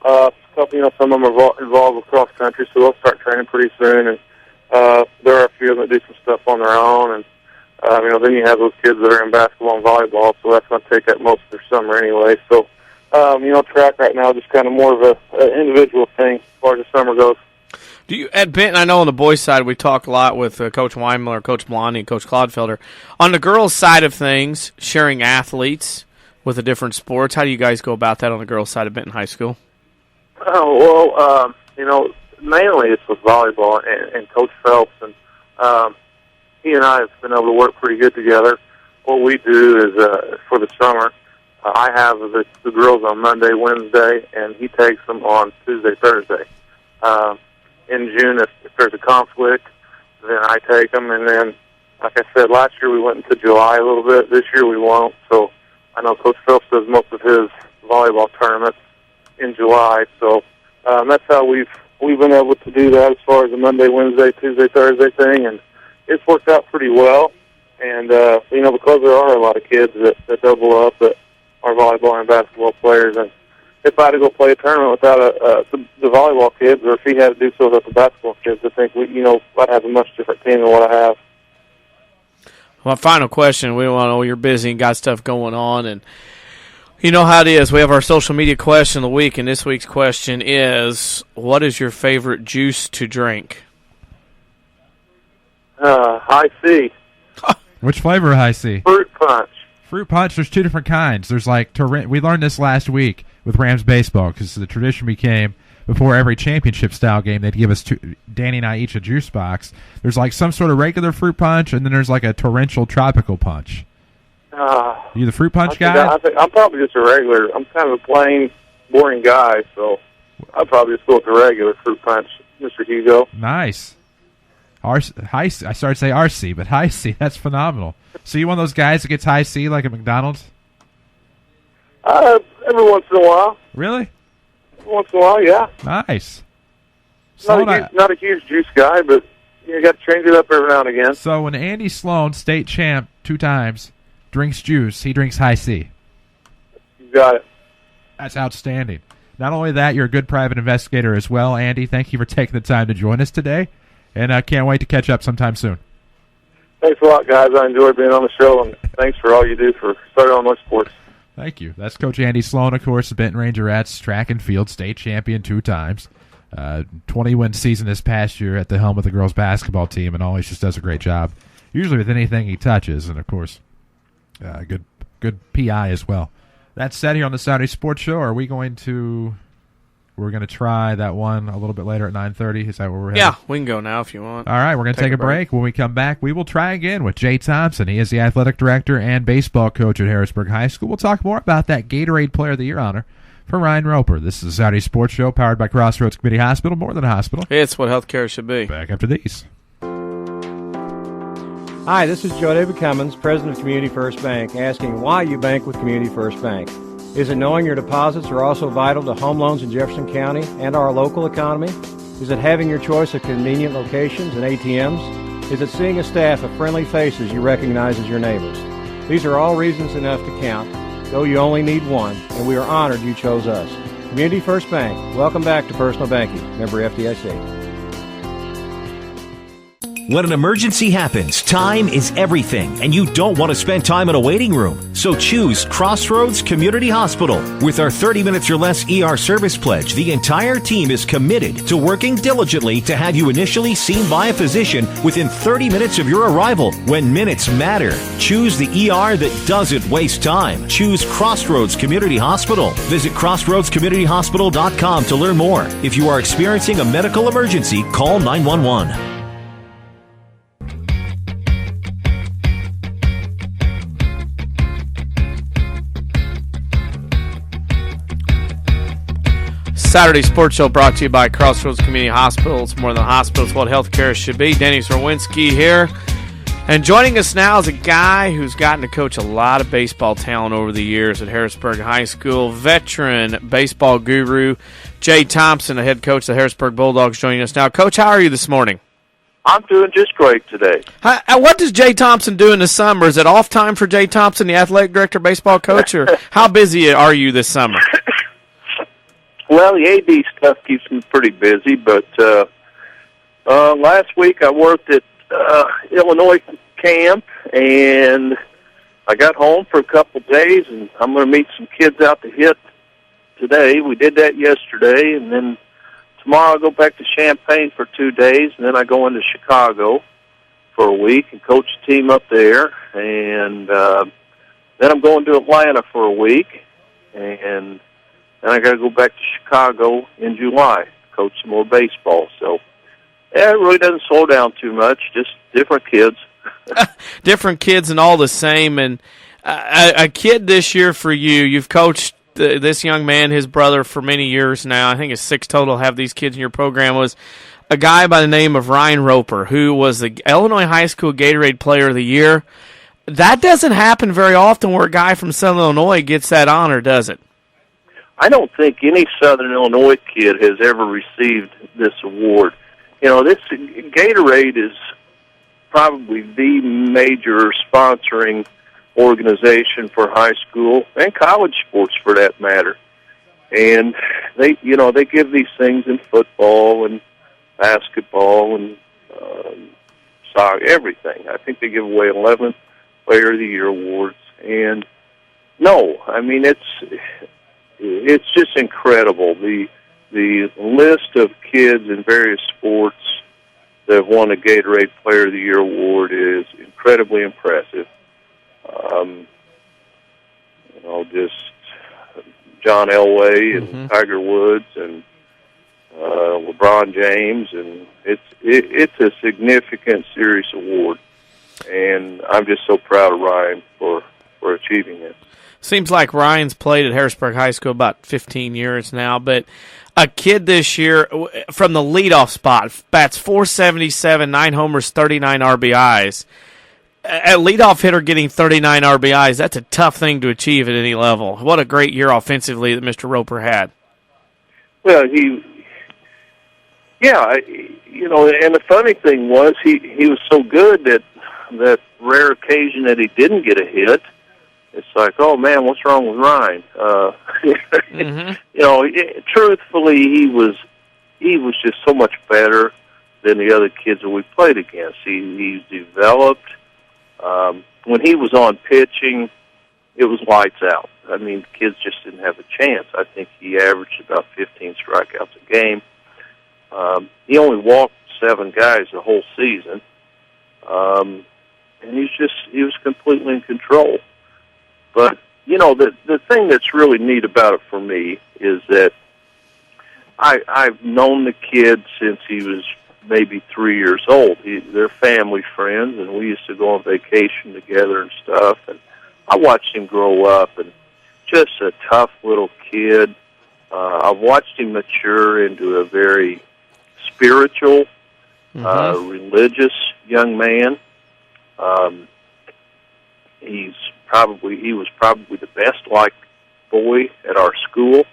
some of them are involved with cross country, so they'll start training pretty soon. And there are a few of them that do some stuff on their own, and then you have those kids that are in basketball and volleyball, so that's going to take up most of their summer anyway. So, track right now is just kind of more of an individual thing as far as the summer goes. Do you, at Benton, I know on the boys' side we talk a lot with Coach Weinmiller, Coach Blondie, and Coach Clodfelder. On the girls' side of things, sharing athletes with the different sports, how do you guys go about that on the girls' side of Benton High School? Mainly it's with volleyball and Coach Phelps, and he and I have been able to work pretty good together. What we do is, for the summer, I have the girls on Monday, Wednesday, and he takes them on Tuesday, Thursday. In June, if there's a conflict, then I take them, and then, like I said, last year we went into July a little bit. This year we won't, so I know Coach Phelps does most of his volleyball tournaments in July, so that's how we've been able to do that as far as the Monday, Wednesday, Tuesday, Thursday thing, and it's worked out pretty well. And, because there are a lot of kids that double up that are volleyball and basketball players, and if I had to go play a tournament without the volleyball kids, or if he had to do so without the basketball kids, I think I'd have a much different team than what I have. Well, final question. We want to know you're busy and got stuff going on, and you know how it is. We have our social media question of the week, and this week's question is, what is your favorite juice to drink? High C. Which flavor High C? Fruit punch. Fruit punch, there's 2 different kinds. There's we learned this last week with Rams baseball, because the tradition became before every championship-style game, they'd give us Danny and I each a juice box. There's like some sort of regular fruit punch, and then there's like a torrential tropical punch. You the fruit punch guy? I think I'm probably just a regular. I'm kind of a plain, boring guy, so I'll probably just go with the regular fruit punch, Mr. Hugo. Nice. I started to say RC, but high C, that's phenomenal. So you one of those guys that gets high C like at McDonald's? Every once in a while. Really? Every once in a while, yeah. Nice. Not a huge juice guy, but you got to change it up every now and again. So when Andy Sloan, state champ 2 times, drinks juice, he drinks high C. You got it. That's outstanding. Not only that, you're a good private investigator as well, Andy. Thank you for taking the time to join us today, and I can't wait to catch up sometime soon. Thanks a lot, guys. I enjoyed being on the show, and thanks for all you do for Southern Illinois sports. Thank you. That's Coach Andy Sloan, of course, the Benton Rangerettes track and field state champion 2 times. 20-win season this past year at the helm of the girls basketball team, and always just does a great job, usually with anything he touches, and of course, good PI as well. That said, here on the Saturday Sports Show, we're going to try that one a little bit later at 9:30. Is that where we're headed? Yeah, we can go now if you want. All right, we're going to take a break. When we come back, we will try again with Jay Thompson. He is the athletic director and baseball coach at Harrisburg High School. We'll talk more about that Gatorade Player of the Year honor for Ryan Roper. This is the Saturday Sports Show powered by Crossroads Community Hospital, more than a hospital. It's what healthcare should be. Back after these. Hi, this is Joe David Cummins, president of Community First Bank, asking why you bank with Community First Bank. Is it knowing your deposits are also vital to home loans in Jefferson County and our local economy? Is it having your choice of convenient locations and ATMs? Is it seeing a staff of friendly faces you recognize as your neighbors? These are all reasons enough to count, though you only need one, and we are honored you chose us. Community First Bank, welcome back to personal banking. Member FDIC. When an emergency happens, time is everything, and you don't want to spend time in a waiting room. So choose Crossroads Community Hospital. With our 30 minutes or less ER service pledge, the entire team is committed to working diligently to have you initially seen by a physician within 30 minutes of your arrival. When minutes matter, choose the ER that doesn't waste time. Choose Crossroads Community Hospital. Visit crossroadscommunityhospital.com to learn more. If you are experiencing a medical emergency, call 911. Saturday Sports Show brought to you by Crossroads Community Hospital. It's more than a hospital. It's what healthcare should be. Denny Zerwinski here. And joining us now is a guy who's gotten to coach a lot of baseball talent over the years at Harrisburg High School. Veteran baseball guru Jay Thompson, the head coach of the Harrisburg Bulldogs, joining us now. Coach, how are you this morning? I'm doing just great today. What does Jay Thompson do in the summer? Is it off time for Jay Thompson, the athletic director, baseball coach, or how busy are you this summer? Well, the AD stuff keeps me pretty busy, but last week I worked at Illinois camp, and I got home for a couple of days, and I'm going to meet some kids out to hit today. We did that yesterday, and then tomorrow I'll go back to Champaign for 2 days, and then I go into Chicago for a week and coach a team up there, and then I'm going to Atlanta for a week, and then I got to go back to Chicago in July to coach some more baseball. So, yeah, it really doesn't slow down too much, just different kids. Different kids and all the same. And a kid this year for you, you've coached this young man, his brother, for many years now. I think it's 6 total have these kids in your program. Was a guy by the name of Ryan Roper, who was the Illinois High School Gatorade Player of the Year. That doesn't happen very often where a guy from Southern Illinois gets that honor, does it? I don't think any Southern Illinois kid has ever received this award. You know, this Gatorade is probably the major sponsoring organization for high school and college sports, for that matter. And they give these things in football and basketball and soccer, everything. I think they give away 11 Player of the Year awards. And no, I mean it's just incredible. The list of kids in various sports that have won a Gatorade Player of the Year award is incredibly impressive. Just John Elway and Tiger Woods and LeBron James, and it's a significant, serious award. And I'm just so proud of Ryan for achieving it. Seems like Ryan's played at Harrisburg High School about 15 years now, but a kid this year from the leadoff spot, bats .477, 9 homers, 39 RBIs. A leadoff hitter getting 39 RBIs, that's a tough thing to achieve at any level. What a great year offensively that Mr. Roper had. Well, and the funny thing was he was so good that rare occasion that he didn't get a hit, it's like, oh man, what's wrong with Ryan? Truthfully, he was just so much better than the other kids that we played against. He's developed. When he was on pitching, it was lights out. I mean, the kids just didn't have a chance. I think he averaged about 15 strikeouts a game. He only walked 7 guys the whole season. And he was completely in control. But, the thing that's really neat about it for me is that I've known the kid since he was maybe 3 years old. They're family friends, and we used to go on vacation together and stuff. And I watched him grow up, and just a tough little kid. I've watched him mature into a very spiritual, religious young man. He was probably the best liked boy at our school.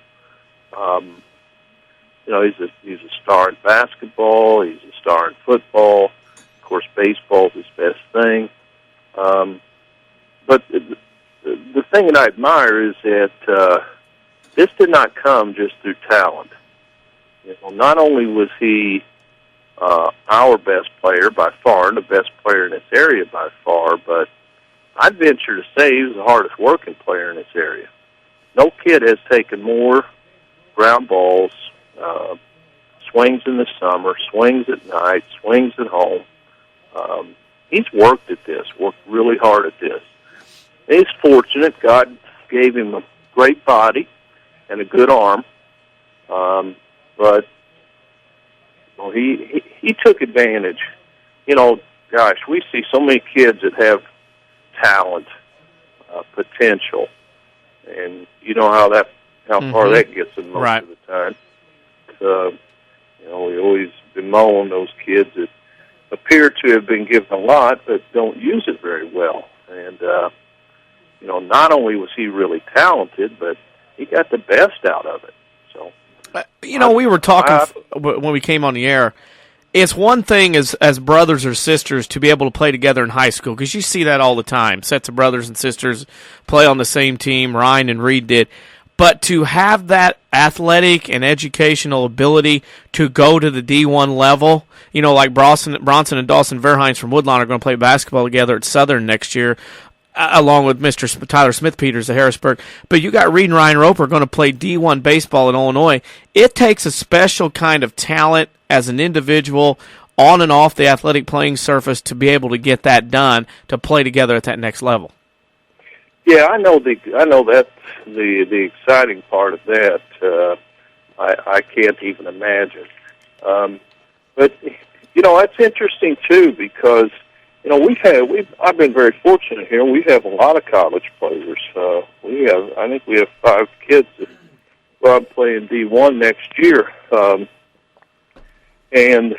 He's a star in basketball. He's a star in football. Of course, baseball is his best thing. But the thing that I admire is that this did not come just through talent. Not only was he our best player by far, and the best player in this area by far, but I'd venture to say he was the hardest working player in this area. No kid has taken more ground balls, swings in the summer, swings at night, swings at home. He's worked at this, worked really hard at this. And he's fortunate. God gave him a great body and a good arm. But he took advantage. Gosh, we see so many kids that have talent, potential, and you know how far that gets them most of the time. We always bemoan those kids that appear to have been given a lot but don't use it very well. And not only was he really talented, but he got the best out of it. So, we were talking when we came on the air. It's one thing as brothers or sisters to be able to play together in high school, because you see that all the time. Sets of brothers and sisters play on the same team. Ryan and Reed did. But to have that athletic and educational ability to go to the D1 level, like Bronson and Dawson Verhines from Woodlawn are going to play basketball together at Southern next year, along with Mr. Tyler Smith-Peters at Harrisburg. But you got Reed and Ryan Roper going to play D1 baseball in Illinois. It takes a special kind of talent as an individual on and off the athletic playing surface to be able to get that done, to play together at that next level. Yeah, I know that's the exciting part of that. I can't even imagine. But that's interesting too, because I've been very fortunate here. We have a lot of college players. I think we have 5 kids that go out and play in D1 next year. And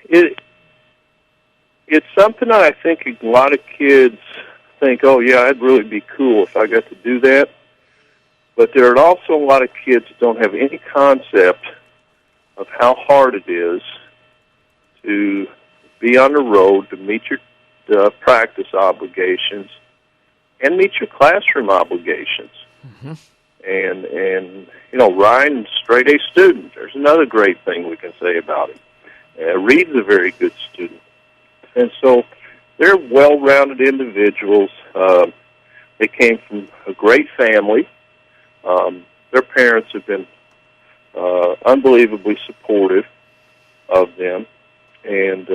it's something that I think a lot of kids think, oh yeah, I'd really be cool if I got to do that. But there are also a lot of kids that don't have any concept of how hard it is to be on the road, to meet your practice obligations, and meet your classroom obligations. Mm-hmm. And Ryan's a straight-A student. There's another great thing we can say about him. Reed's a very good student. And so they're well-rounded individuals. They came from a great family. Their parents have been unbelievably supportive of them. And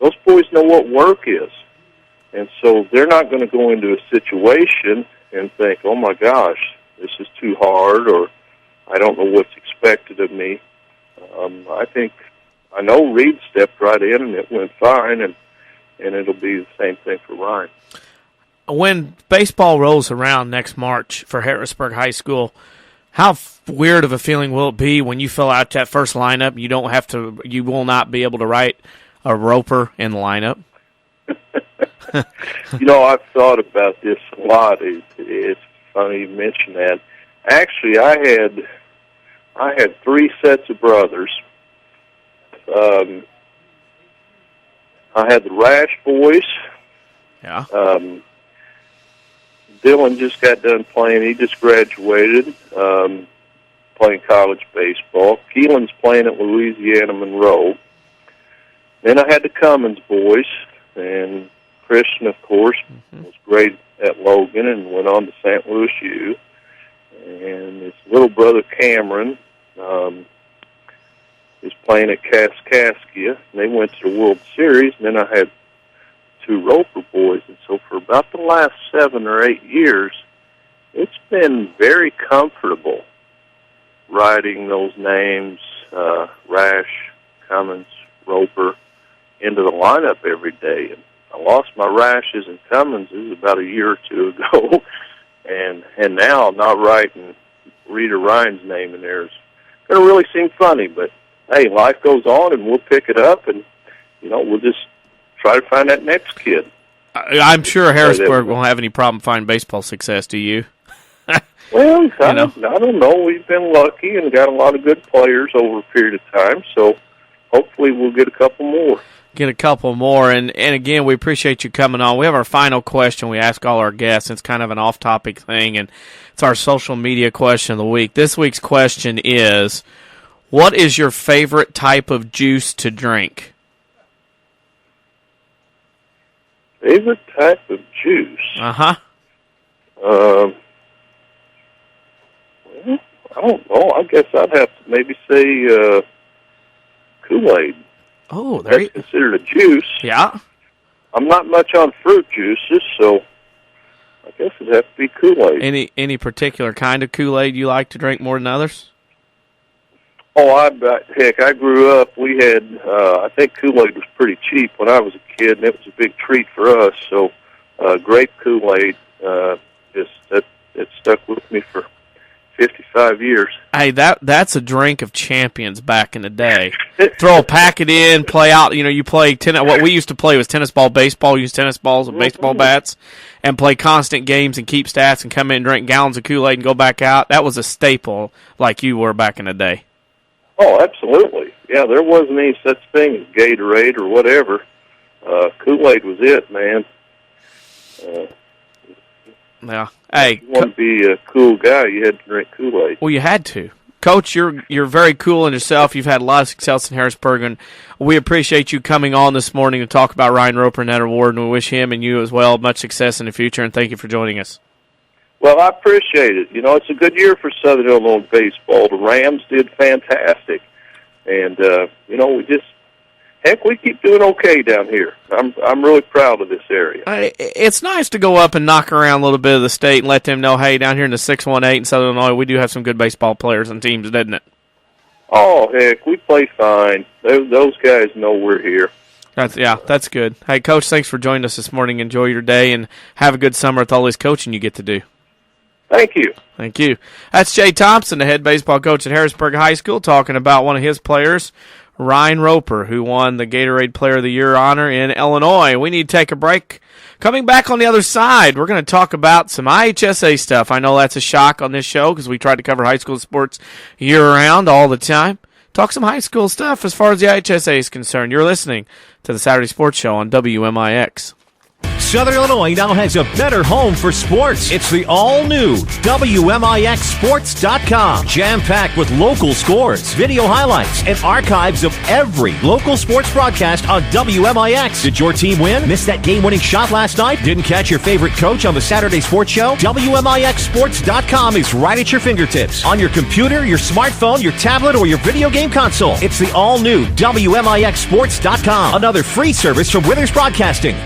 those boys know what work is. And so they're not going to go into a situation and think, oh, my gosh, this is too hard, or I don't know what's expected of me. I know Reed stepped right in, and it went fine, and it'll be the same thing for Ryan. When baseball rolls around next March for Harrisburg High School, how weird of a feeling will it be when you fill out that first lineup? You will not be able to write a Roper in the lineup. I've thought about this a lot. It's funny you mention that. Actually, I had 3 sets of brothers. I had the Rash boys. Yeah. Dylan just got done playing. He just graduated, playing college baseball. Keelan's playing at Louisiana Monroe. Then I had the Cummins boys, and Christian, of course, was great at Logan and went on to St. Louis U. And his little brother Cameron is playing at Kaskaskia. They went to the World Series. And then I had 2 Roper boys. And so for about the last 7 or 8 years, it's been very comfortable writing those names, Rash, Cummins, Roper, into the lineup every day. And I lost my Rashes and Cumminses about a year or 2 ago. And now I'm not writing Rita Ryan's name in there. It's going to really seem funny, but hey, life goes on, and we'll pick it up, and we'll just try to find that next kid. I'm sure Harrisburg won't have any problem finding baseball success. Do you? Well, I don't know. We've been lucky and got a lot of good players over a period of time, so hopefully we'll get a couple more. And again, we appreciate you coming on. We have our final question we ask all our guests. It's kind of an off-topic thing, and it's our social media question of the week. This week's question is, what is your favorite type of juice to drink? Favorite type of juice? Uh-huh. Well, I don't know. I guess I'd have to maybe say Kool-Aid. Oh, that's considered a juice. Yeah. I'm not much on fruit juices, so I guess it'd have to be Kool-Aid. Any particular kind of Kool-Aid you like to drink more than others? Oh, I grew up, we had, I think Kool-Aid was pretty cheap when I was a kid, and it was a big treat for us, so grape Kool-Aid, it stuck with me for 55 years. Hey, that's a drink of champions back in the day. Throw a packet in, play out. You play tennis. What we used to play was tennis ball, baseball. Use tennis balls and baseball bats, and play constant games and keep stats and come in and drink gallons of Kool-Aid and go back out. That was a staple, like you were back in the day. Oh, absolutely. Yeah, there wasn't any such thing as Gatorade or whatever. Kool-Aid was it, man. Yeah. Hey, if you want to be a cool guy, you had to drink Kool-Aid. Well, you had to. Coach, you're very cool in yourself. You've had a lot of success in Harrisburg, and we appreciate you coming on this morning to talk about Ryan Roper and that award, and we wish him and you as well much success in the future, and thank you for joining us. Well, I appreciate it. It's a good year for Southern Illinois baseball. The Rams did fantastic, and, we keep doing okay down here. I'm really proud of this area. It's nice to go up and knock around a little bit of the state and let them know, hey, down here in the 618 in Southern Illinois, we do have some good baseball players and teams, doesn't it? Oh, heck, we play fine. Those guys know we're here. That's good. Hey, Coach, thanks for joining us this morning. Enjoy your day, and have a good summer with all this coaching you get to do. Thank you. Thank you. That's Jay Thompson, the head baseball coach at Harrisburg High School, talking about one of his players, Ryan Roper, who won the Gatorade Player of the Year honor in Illinois. We need to take a break. Coming back on the other side, we're going to talk about some IHSA stuff. I know that's a shock on this show because we try to cover high school sports year-round all the time. Talk some high school stuff as far as the IHSA is concerned. You're listening to the Saturday Sports Show on WMIX. Southern Illinois now has a better home for sports. It's the all-new WMIXsports.com. Jam-packed with local scores, video highlights, and archives of every local sports broadcast on WMIX. Did your team win? Missed that game-winning shot last night? Didn't catch your favorite coach on the Saturday Sports Show? WMIXsports.com is right at your fingertips. On your computer, your smartphone, your tablet, or your video game console. It's the all-new WMIXsports.com. Another free service from Withers Broadcasting.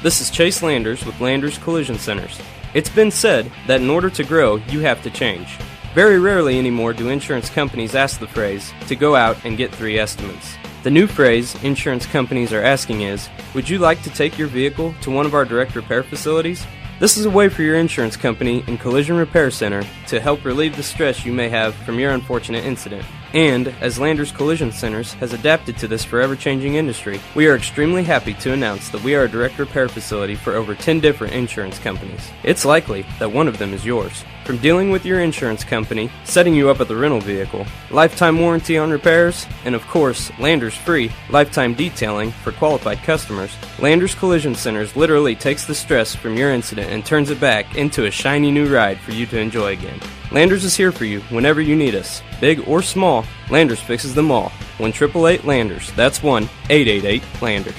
This is Chase Landers with Landers Collision Centers. It's been said that in order to grow, you have to change. Very rarely anymore do insurance companies ask the phrase to go out and get 3 estimates. The new phrase insurance companies are asking is, would you like to take your vehicle to one of our direct repair facilities? This is a way for your insurance company and collision repair center to help relieve the stress you may have from your unfortunate incident. And, as Landers Collision Centers has adapted to this forever-changing industry, we are extremely happy to announce that we are a direct repair facility for over 10 different insurance companies. It's likely that one of them is yours. From dealing with your insurance company, setting you up with a rental vehicle, lifetime warranty on repairs, and of course, Landers free lifetime detailing for qualified customers, Landers Collision Centers literally takes the stress from your incident and turns it back into a shiny new ride for you to enjoy again. Landers is here for you whenever you need us. Big or small, Landers fixes them all. 1-888-LANDERS. That's 1-888-LANDERS.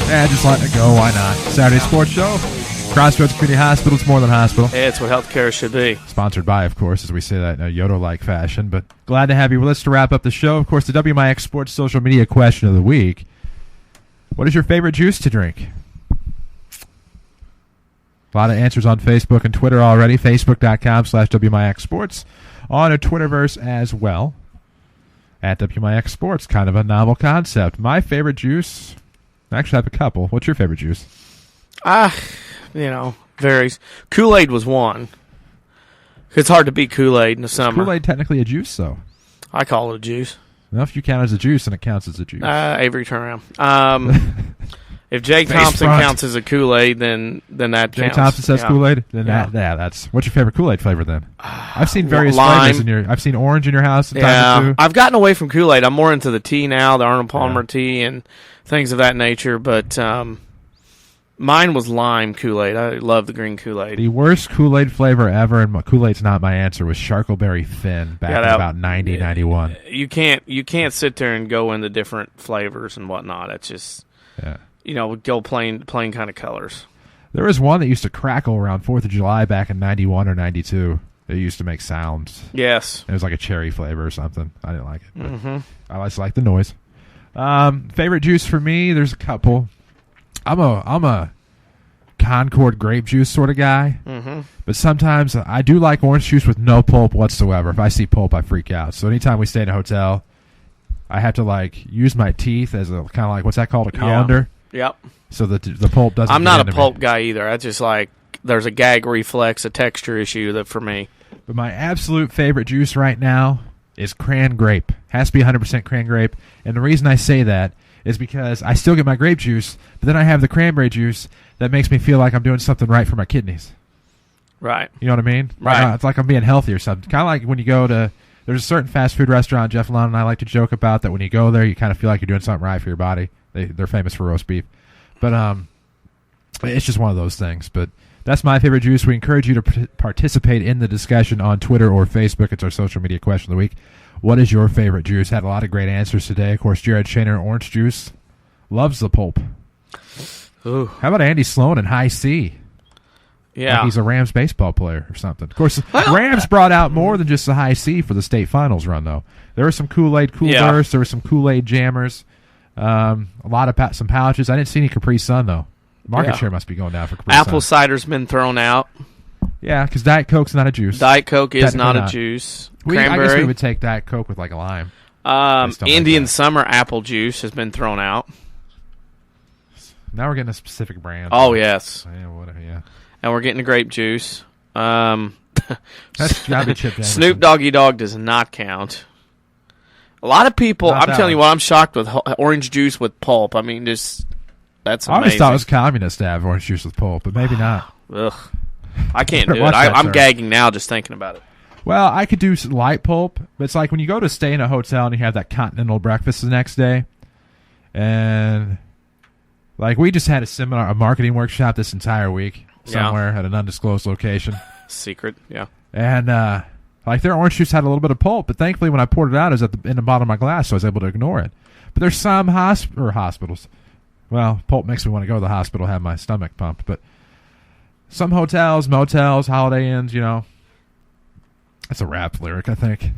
Yeah, just letting it go. Why not? Saturday Sports Show. Crossroads Community Hospital. It's more than a hospital. Hey, it's what healthcare should be. Sponsored by, of course, as we say that in a Yoda-like fashion. But glad to have you with us to wrap up the show. Of course, the WMIX Sports social media question of the week. What is your favorite juice to drink? A lot of answers on Facebook and Twitter already. Facebook.com/WMIX Sports. On a Twitterverse as well. At WMIX Sports. Kind of a novel concept. My favorite juice... I actually have a couple. What's your favorite juice? Varies. Kool-Aid was one. It's hard to beat Kool-Aid in the summer. Is Kool-Aid technically a juice, though? I call it a juice. Well, if you count as a juice, then it counts as a juice. Avery, turn around. If Jay Thompson counts as a Kool-Aid, then that Jay counts. Thompson says Kool-Aid? Then that's... What's your favorite Kool-Aid flavor, then? I've seen various flavors in your... I've seen orange in your house sometimes, too. I've gotten away from Kool-Aid. I'm more into the tea now, the Arnold Palmer tea and things of that nature, but mine was lime Kool-Aid. I love the green Kool-Aid. The worst Kool-Aid flavor ever, and Kool-Aid's not my answer, was Charcoalberry Thin back in about 90, 91. You can't sit there and go into different flavors and whatnot. It's just... go plain kind of colors. There was one that used to crackle around 4th of July back in 91 or 92. It used to make sounds. Yes. It was like a cherry flavor or something. I didn't like it. But I just like the noise. Favorite juice for me, there's a couple. I'm a Concord grape juice sort of guy. But sometimes I do like orange juice with no pulp whatsoever. If I see pulp, I freak out. So anytime we stay in a hotel, I have to use my teeth as a kind of like, what's that called, a colander? Yep. So that the pulp doesn't. I'm not a pulp guy either. I just there's a gag reflex, a texture issue that for me. But my absolute favorite juice right now is cran grape. Has to be 100% cran grape. And the reason I say that is because I still get my grape juice, but then I have the cranberry juice that makes me feel like I'm doing something right for my kidneys. Right. You know what I mean? Right. It's like I'm being healthy or something. Kind of like when you go to... There's a certain fast food restaurant Jeff Lund and I like to joke about that when you go there, you kind of feel like you're doing something right for your body. They're famous for roast beef. But it's just one of those things. But that's my favorite juice. We encourage you to participate in the discussion on Twitter or Facebook. It's our social media question of the week. What is your favorite juice? Had a lot of great answers today. Of course, Jared Shaner, orange juice. Loves the pulp. Ooh. How about Andy Sloan in High C? Yeah. Like he's a Rams baseball player or something. Of course, Rams brought out more than just the High C for the state finals run, though. There were some Kool-Aid Coolers. There were some Kool-Aid Jammers. A lot of some pouches. I didn't see any Capri Sun, though. Market share must be going down for Capri Sun. Apple cider's been thrown out. Yeah, because Diet Coke's not a juice. Diet Coke is not a juice. I guess we would take Diet Coke with like a lime. Indian Summer apple juice has been thrown out. Now we're getting a specific brand. Oh, yes. Yeah, whatever, yeah. And we're getting a grape juice. That's gotta be Chip Jameson. Snoop Doggy Dogg does not count. A lot of people, I'm telling you what, I'm shocked with orange juice with pulp. I mean, that's amazing. I always thought it was communist to have orange juice with pulp, but maybe not. Ugh. I can't do it. I'm gagging now just thinking about it. Well, I could do light pulp, but it's like when you go to stay in a hotel and you have that continental breakfast the next day, and like we just had a marketing workshop this entire week somewhere at an undisclosed location. Secret, yeah. And like their orange juice had a little bit of pulp, but thankfully when I poured it out, it was in the bottom of my glass, so I was able to ignore it. But there's some hospitals. Well, pulp makes me want to go to the hospital, have my stomach pumped, but some hotels, motels, Holiday Inns, you know. That's a rap lyric, I think.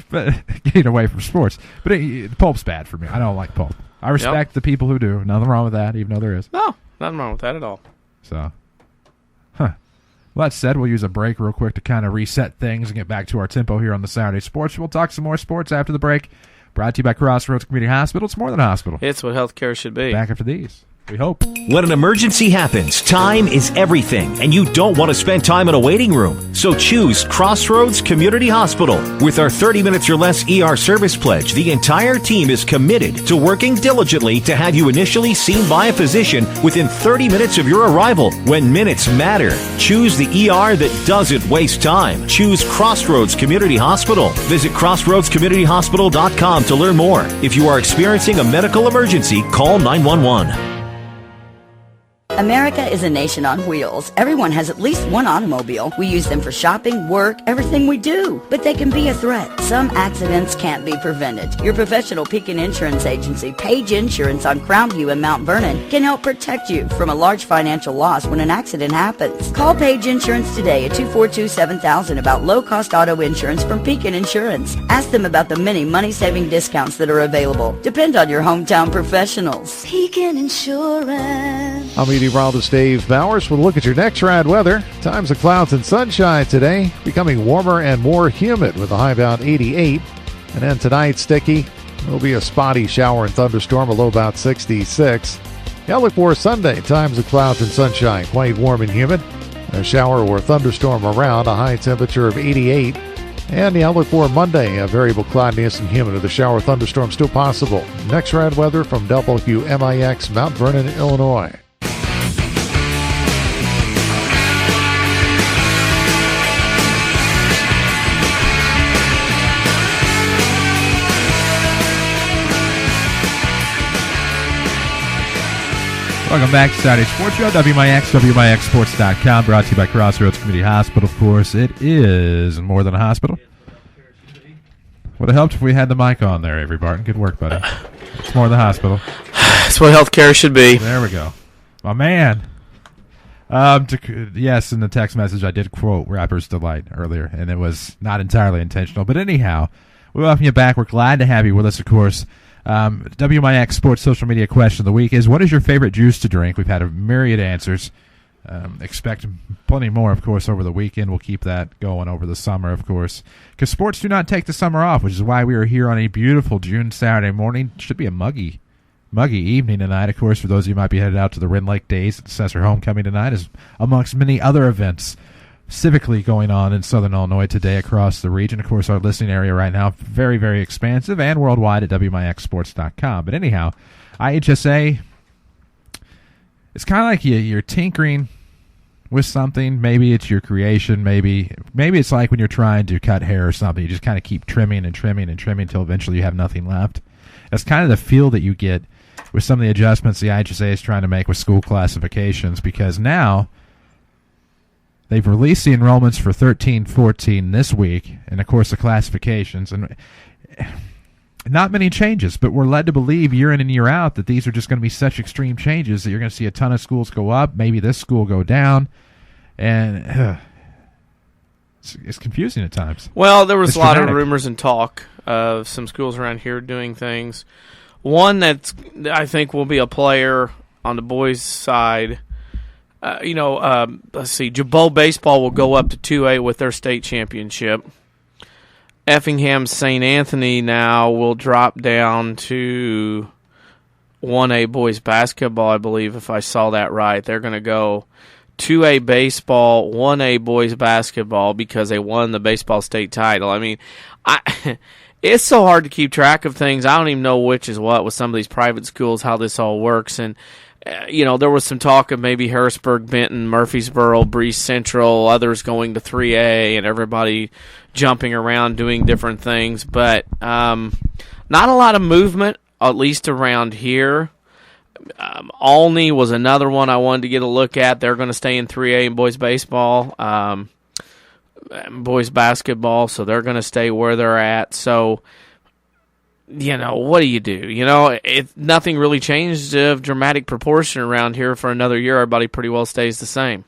But getting away from sports. But pulp's bad for me. I don't like pulp. I respect the people who do. Nothing wrong with that, even though there is. No, nothing wrong with that at all. So, Well, that said, we'll use a break real quick to kind of reset things and get back to our tempo here on the Saturday Sports. We'll talk some more sports after the break. Brought to you by Crossroads Community Hospital. It's more than a hospital. It's what healthcare should be. Back after these. We hope. When an emergency happens, time is everything, and you don't want to spend time in a waiting room. So choose Crossroads Community Hospital. With our 30 minutes or less ER service pledge, the entire team is committed to working diligently to have you initially seen by a physician within 30 minutes of your arrival. When minutes matter, choose the ER that doesn't waste time. Choose Crossroads Community Hospital. Visit crossroadscommunityhospital.com to learn more. If you are experiencing a medical emergency, call 911. America is a nation on wheels. Everyone has at least one automobile. We use them for shopping, work, everything we do. But they can be a threat. Some accidents can't be prevented. Your professional Pekin Insurance Agency, Page Insurance on Crownview and Mount Vernon, can help protect you from a large financial loss when an accident happens. Call Page Insurance today at 242-7000 about low-cost auto insurance from Pekin Insurance. Ask them about the many money-saving discounts that are available. Depend on your hometown professionals. Pekin Insurance. I'm meteorologist Dave Bowers. We'll look at your next rad weather. Times of clouds and sunshine today, becoming warmer and more humid with a high about 88. And then tonight, sticky. There'll be a spotty shower and thunderstorm, a low about 66. The outlook for Sunday, times of clouds and sunshine, quite warm and humid. A shower or thunderstorm around, a high temperature of 88. And the outlook for Monday, a variable cloudiness and humid with a shower thunderstorm still possible. Next rad weather from WMIX, Mount Vernon, Illinois. Welcome back to Saturday Sports Show, WMIX, WMIXsports.com, brought to you by Crossroads Community Hospital. Of course, it is more than a hospital. Would have helped if we had the mic on there, Avery Barton. Good work, buddy. It's more than a hospital. It's what healthcare should be. There we go. My man. Yes, in the text message, I did quote Rapper's Delight earlier, and it was not entirely intentional. But anyhow, we welcome you back. We're glad to have you with us, of course. WMIX Sports social media question of the week is, what is your favorite juice to drink? We've had a myriad answers. Expect plenty more, of course, over the weekend. We'll keep that going over the summer, of course, because sports do not take the summer off, which is why we are here on a beautiful June Saturday morning. Should be a muggy evening tonight, of course, for those of you who might be headed out to the Wren Lake Days at Cesar Homecoming tonight, as amongst many other events civically going on in Southern Illinois today across the region. Of course, our listening area right now, very, very expansive, and worldwide at WMIXsports.com. But anyhow, IHSA, it's kind of like you're tinkering with something. Maybe it's your creation. Maybe it's like when you're trying to cut hair or something. You just kind of keep trimming and trimming and trimming until eventually you have nothing left. That's kind of the feel that you get with some of the adjustments the IHSA is trying to make with school classifications, because now they've released the enrollments for 13-14 this week, and, of course, the classifications. And not many changes, but we're led to believe year in and year out that these are just going to be such extreme changes that you're going to see a ton of schools go up, maybe this school go down, and it's confusing at times. Well, there was a lot of rumors and talk of some schools around here doing things. One that I think will be a player on the boys' side, let's see, Jabot baseball will go up to 2A with their state championship. Effingham St. Anthony now will drop down to 1A boys basketball, I believe, if I saw that right. They're going to go 2A baseball, 1A boys basketball because they won the baseball state title. I mean, it's so hard to keep track of things. I don't even know which is what with some of these private schools, how this all works. And there was some talk of maybe Harrisburg, Benton, Murfreesboro, Breese Central, others going to 3A, and everybody jumping around doing different things. But not a lot of movement, at least around here. Olney was another one I wanted to get a look at. They're going to stay in 3A in boys baseball, boys basketball, so they're going to stay where they're at. So what do you do? Nothing really changed of dramatic proportion around here for another year. Everybody pretty well stays the same.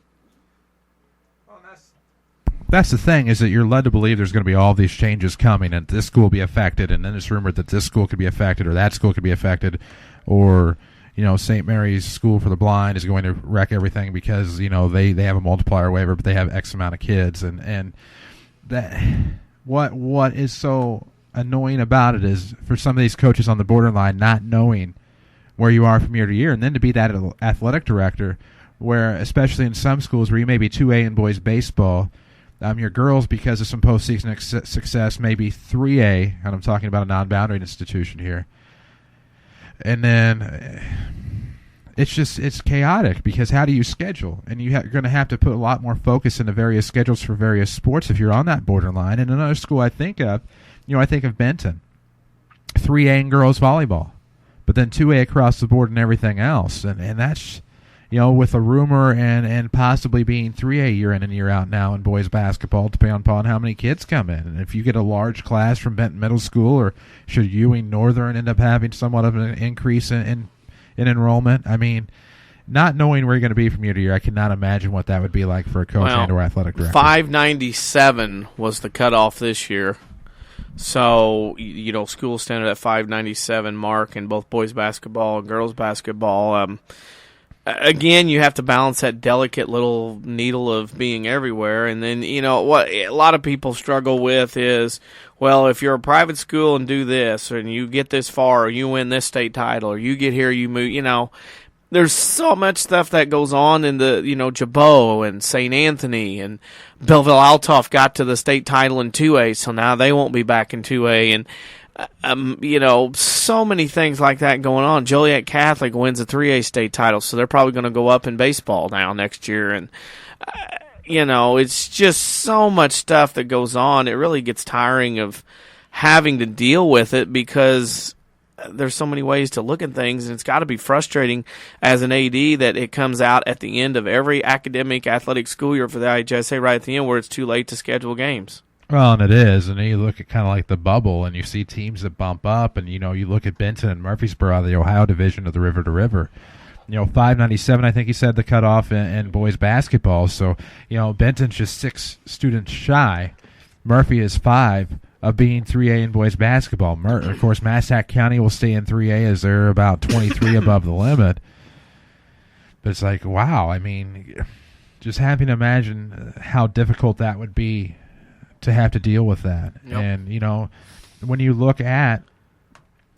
That's the thing, is that you're led to believe there's going to be all these changes coming, and this school will be affected, and then it's rumored that this school could be affected, or that school could be affected, or St. Mary's School for the Blind is going to wreck everything because they have a multiplier waiver, but they have X amount of kids, and that what is so annoying about it is for some of these coaches on the borderline not knowing where you are from year to year, and then to be that athletic director, where especially in some schools where you may be 2A in boys baseball. Your girls, because of some postseason success, may be 3A, and I'm talking about a non-boundary institution here. And then it's chaotic because how do you schedule? And you're going to have to put a lot more focus into various schedules for various sports if you're on that borderline. And another school I think of Benton, 3A in girls volleyball, but then 2A across the board and everything else. And that's... with a rumor and possibly being 3A year in and year out now in boys basketball, depending upon how many kids come in. And if you get a large class from Benton Middle School, or should Ewing Northern end up having somewhat of an increase in enrollment, not knowing where you're going to be from year to year, I cannot imagine what that would be like for a coach and or athletic director. 597 was the cutoff this year. So, school standard at 597 mark in both boys basketball and girls basketball. Again, you have to balance that delicate little needle of being everywhere. And then, what a lot of people struggle with is, well, if you're a private school and do this, and you get this far, or you win this state title, or you get here, you move, there's so much stuff that goes on in the, Jabot and St. Anthony and Belleville Altoff got to the state title in 2A, so now they won't be back in 2A. And, so many things like that going on. Joliet Catholic wins a 3A state title, so they're probably going to go up in baseball now next year. And, it's just so much stuff that goes on. It really gets tiring of having to deal with it because there's so many ways to look at things, and it's got to be frustrating as an AD that it comes out at the end of every academic athletic school year for the IHSA right at the end where it's too late to schedule games. Well, and it is, and then you look at kind of like the bubble, and you see teams that bump up, and, you look at Benton and Murfreesboro, the Ohio division of the River to River. 597, I think he said, the cutoff in boys basketball. So, Benton's just 6 students shy. Murphy is 5 of being 3A in boys basketball. Of course, Massac County will stay in 3A as they're about 23 above the limit. But it's like, wow, just having to imagine how difficult that would be to have to deal with that. Yep. And, when you look at,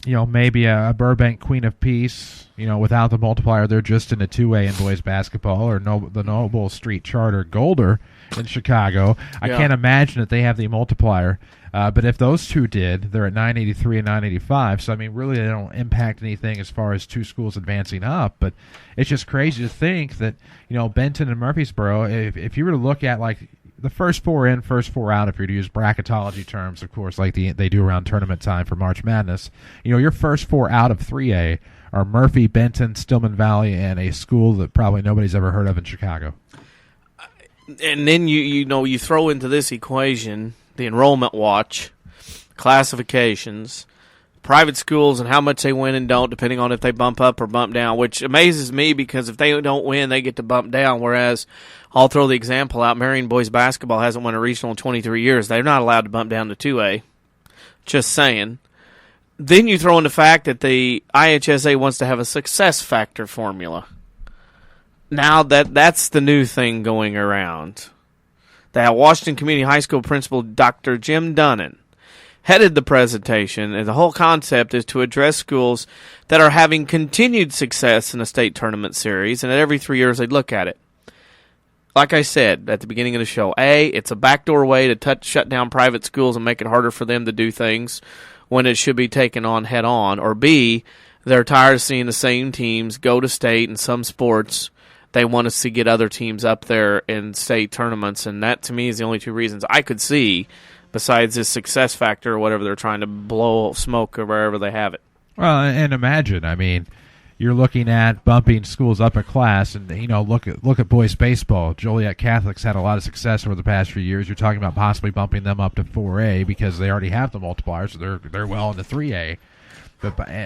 maybe a Burbank Queen of Peace, without the multiplier, they're just in a 2A in boys basketball, or the Noble Street Charter Golder in Chicago. Yeah. I can't imagine that they have the multiplier. But if those two did, they're at 983 and 985. So, really, they don't impact anything as far as 2 schools advancing up. But it's just crazy to think that, Benton and Murfreesboro, if you were to look at, the first 4 in, first 4 out, if you're to use bracketology terms, of course, like they do around tournament time for March Madness, your first 4 out of 3A are Murphy, Benton, Stillman Valley, and a school that probably nobody's ever heard of in Chicago. And then you throw into this equation the enrollment watch, classifications, private schools, and how much they win and don't, depending on if they bump up or bump down, which amazes me because if they don't win, they get to bump down, whereas I'll throw the example out. Marion boys basketball hasn't won a regional in 23 years. They're not allowed to bump down to 2A. Just saying. Then you throw in the fact that the IHSA wants to have a success factor formula. Now that's the new thing going around. That Washington Community High School principal Dr. Jim Dunnan headed the presentation, and the whole concept is to address schools that are having continued success in a state tournament series, and at every 3 years they'd look at it. Like I said at the beginning of the show, A, it's a backdoor way to shut down private schools and make it harder for them to do things when it should be taken on head on. Or B, they're tired of seeing the same teams go to state in some sports. They want us to get other teams up there in state tournaments, and that to me is the only 2 reasons I could see besides this success factor or whatever they're trying to blow smoke or wherever they have it. Well, and imagine, you're looking at bumping schools up a class, and look at boys baseball. Joliet Catholic's had a lot of success over the past few years. You're talking about possibly bumping them up to 4A because they already have the multipliers, so they're well into 3A.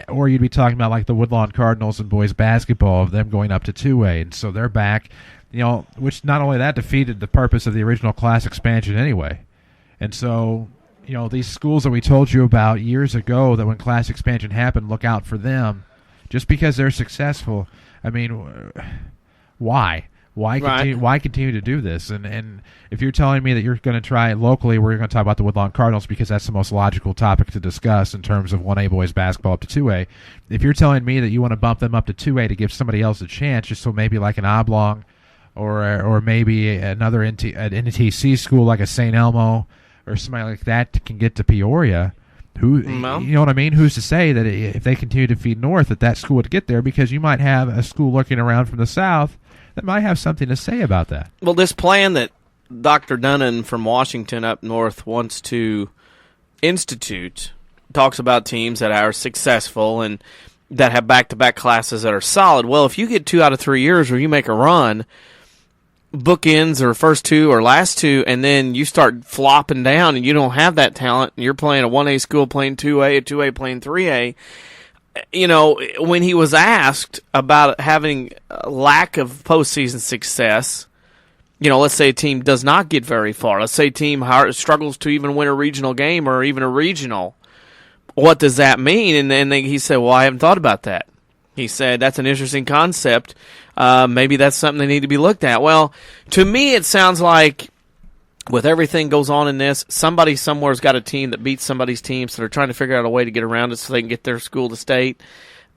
Or you'd be talking about like the Woodlawn Cardinals and boys basketball of them going up to 2A, and so they're back. Which not only that defeated the purpose of the original class expansion anyway, and so these schools that we told you about years ago that when class expansion happened, look out for them, just because they're successful. I mean, why? Why continue to do this? And if you're telling me that you're going to try it locally, we're going to talk about the Woodlawn Cardinals because that's the most logical topic to discuss in terms of 1A boys basketball up to 2A. If you're telling me that you want to bump them up to 2A to give somebody else a chance, just so maybe like an Oblong or maybe another an NTC school like a St. Elmo or somebody like that can get to Peoria, you know what I mean? Who's to say that if they continue to feed north that school would get there? Because you might have a school looking around from the south that might have something to say about that. Well, this plan that Dr. Dunnan from Washington up north wants to institute talks about teams that are successful and that have back-to-back classes that are solid. Well, if you get 2 out of 3 years where you make a run, bookends or first 2 or last 2, and then you start flopping down and you don't have that talent, and you're playing a 1A school playing 2A, a 2A playing 3A, when he was asked about having a lack of postseason success, let's say a team does not get very far. Let's say a team struggles to even win a regional game or even a regional. What does that mean? And then he said, well, I haven't thought about that. He said, that's an interesting concept. Maybe that's something they need to be looked at. Well, to me, it sounds like with everything goes on in this, somebody somewhere's got a team that beats somebody's team, so they're trying to figure out a way to get around it so they can get their school to state.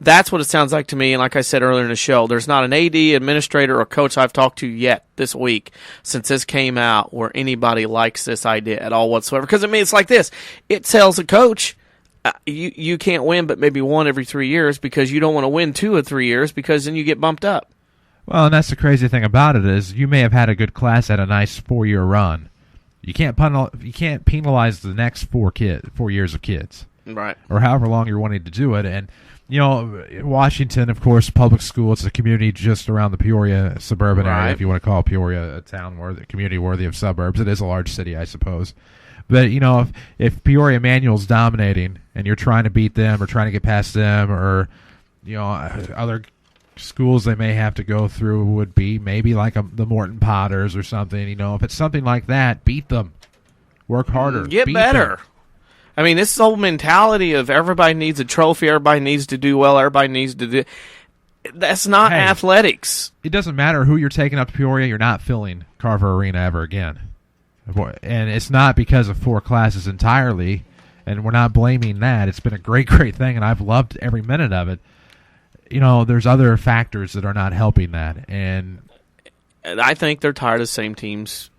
That's what it sounds like to me, and like I said earlier in the show, there's not an AD, administrator, or coach I've talked to yet this week since this came out where anybody likes this idea at all whatsoever. Because, it's like this. It tells a coach, you can't win but maybe 1 every 3 years because you don't want to win 2 of 3 years because then you get bumped up. Well, and that's the crazy thing about it is you may have had a good class at a nice 4-year run. You can't penalize the next 4 years of kids, right? Or however long you're wanting to do it. And Washington, of course, public school. It's a community just around the Peoria suburban area. If you want to call Peoria a town community worthy of suburbs, it is a large city, I suppose. But if Peoria Manual's dominating and you're trying to beat them or trying to get past them, or other schools they may have to go through would be maybe like the Morton Potters or something. If it's something like that, beat them. Work harder. Get better. Them. This whole mentality of everybody needs a trophy, everybody needs to do well, everybody needs to do... That's not athletics. It doesn't matter who you're taking up to Peoria, you're not filling Carver Arena ever again. And it's not because of 4 classes entirely, and we're not blaming that. It's been a great, great thing, and I've loved every minute of it. There's other factors that are not helping that, and I think they're tired of the same teams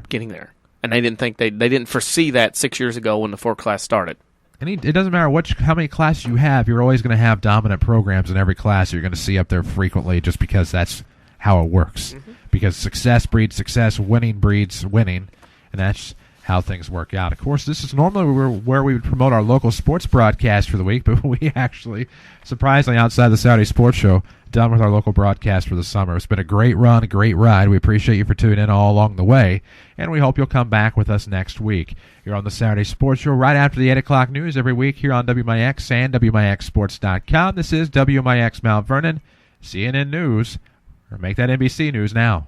getting there. And they didn't think they didn't foresee that 6 years ago when the 4 class started. And it doesn't matter how many classes you have, you're always going to have dominant programs in every class you're going to see up there frequently just because that's how it works. Mm-hmm. Because success breeds success, winning breeds winning, and that's how things work out. Of course, this is normally where we would promote our local sports broadcast for the week, but we actually, surprisingly, outside the Saturday Sports Show, done with our local broadcast for the summer. It's been a great run, a great ride. We appreciate you for tuning in all along the way, and we hope you'll come back with us next week. You're on the Saturday Sports Show right after the 8 o'clock news every week here on WMIX and WMIXsports.com. This is WMIX Mount Vernon, CNN News, or make that NBC News now.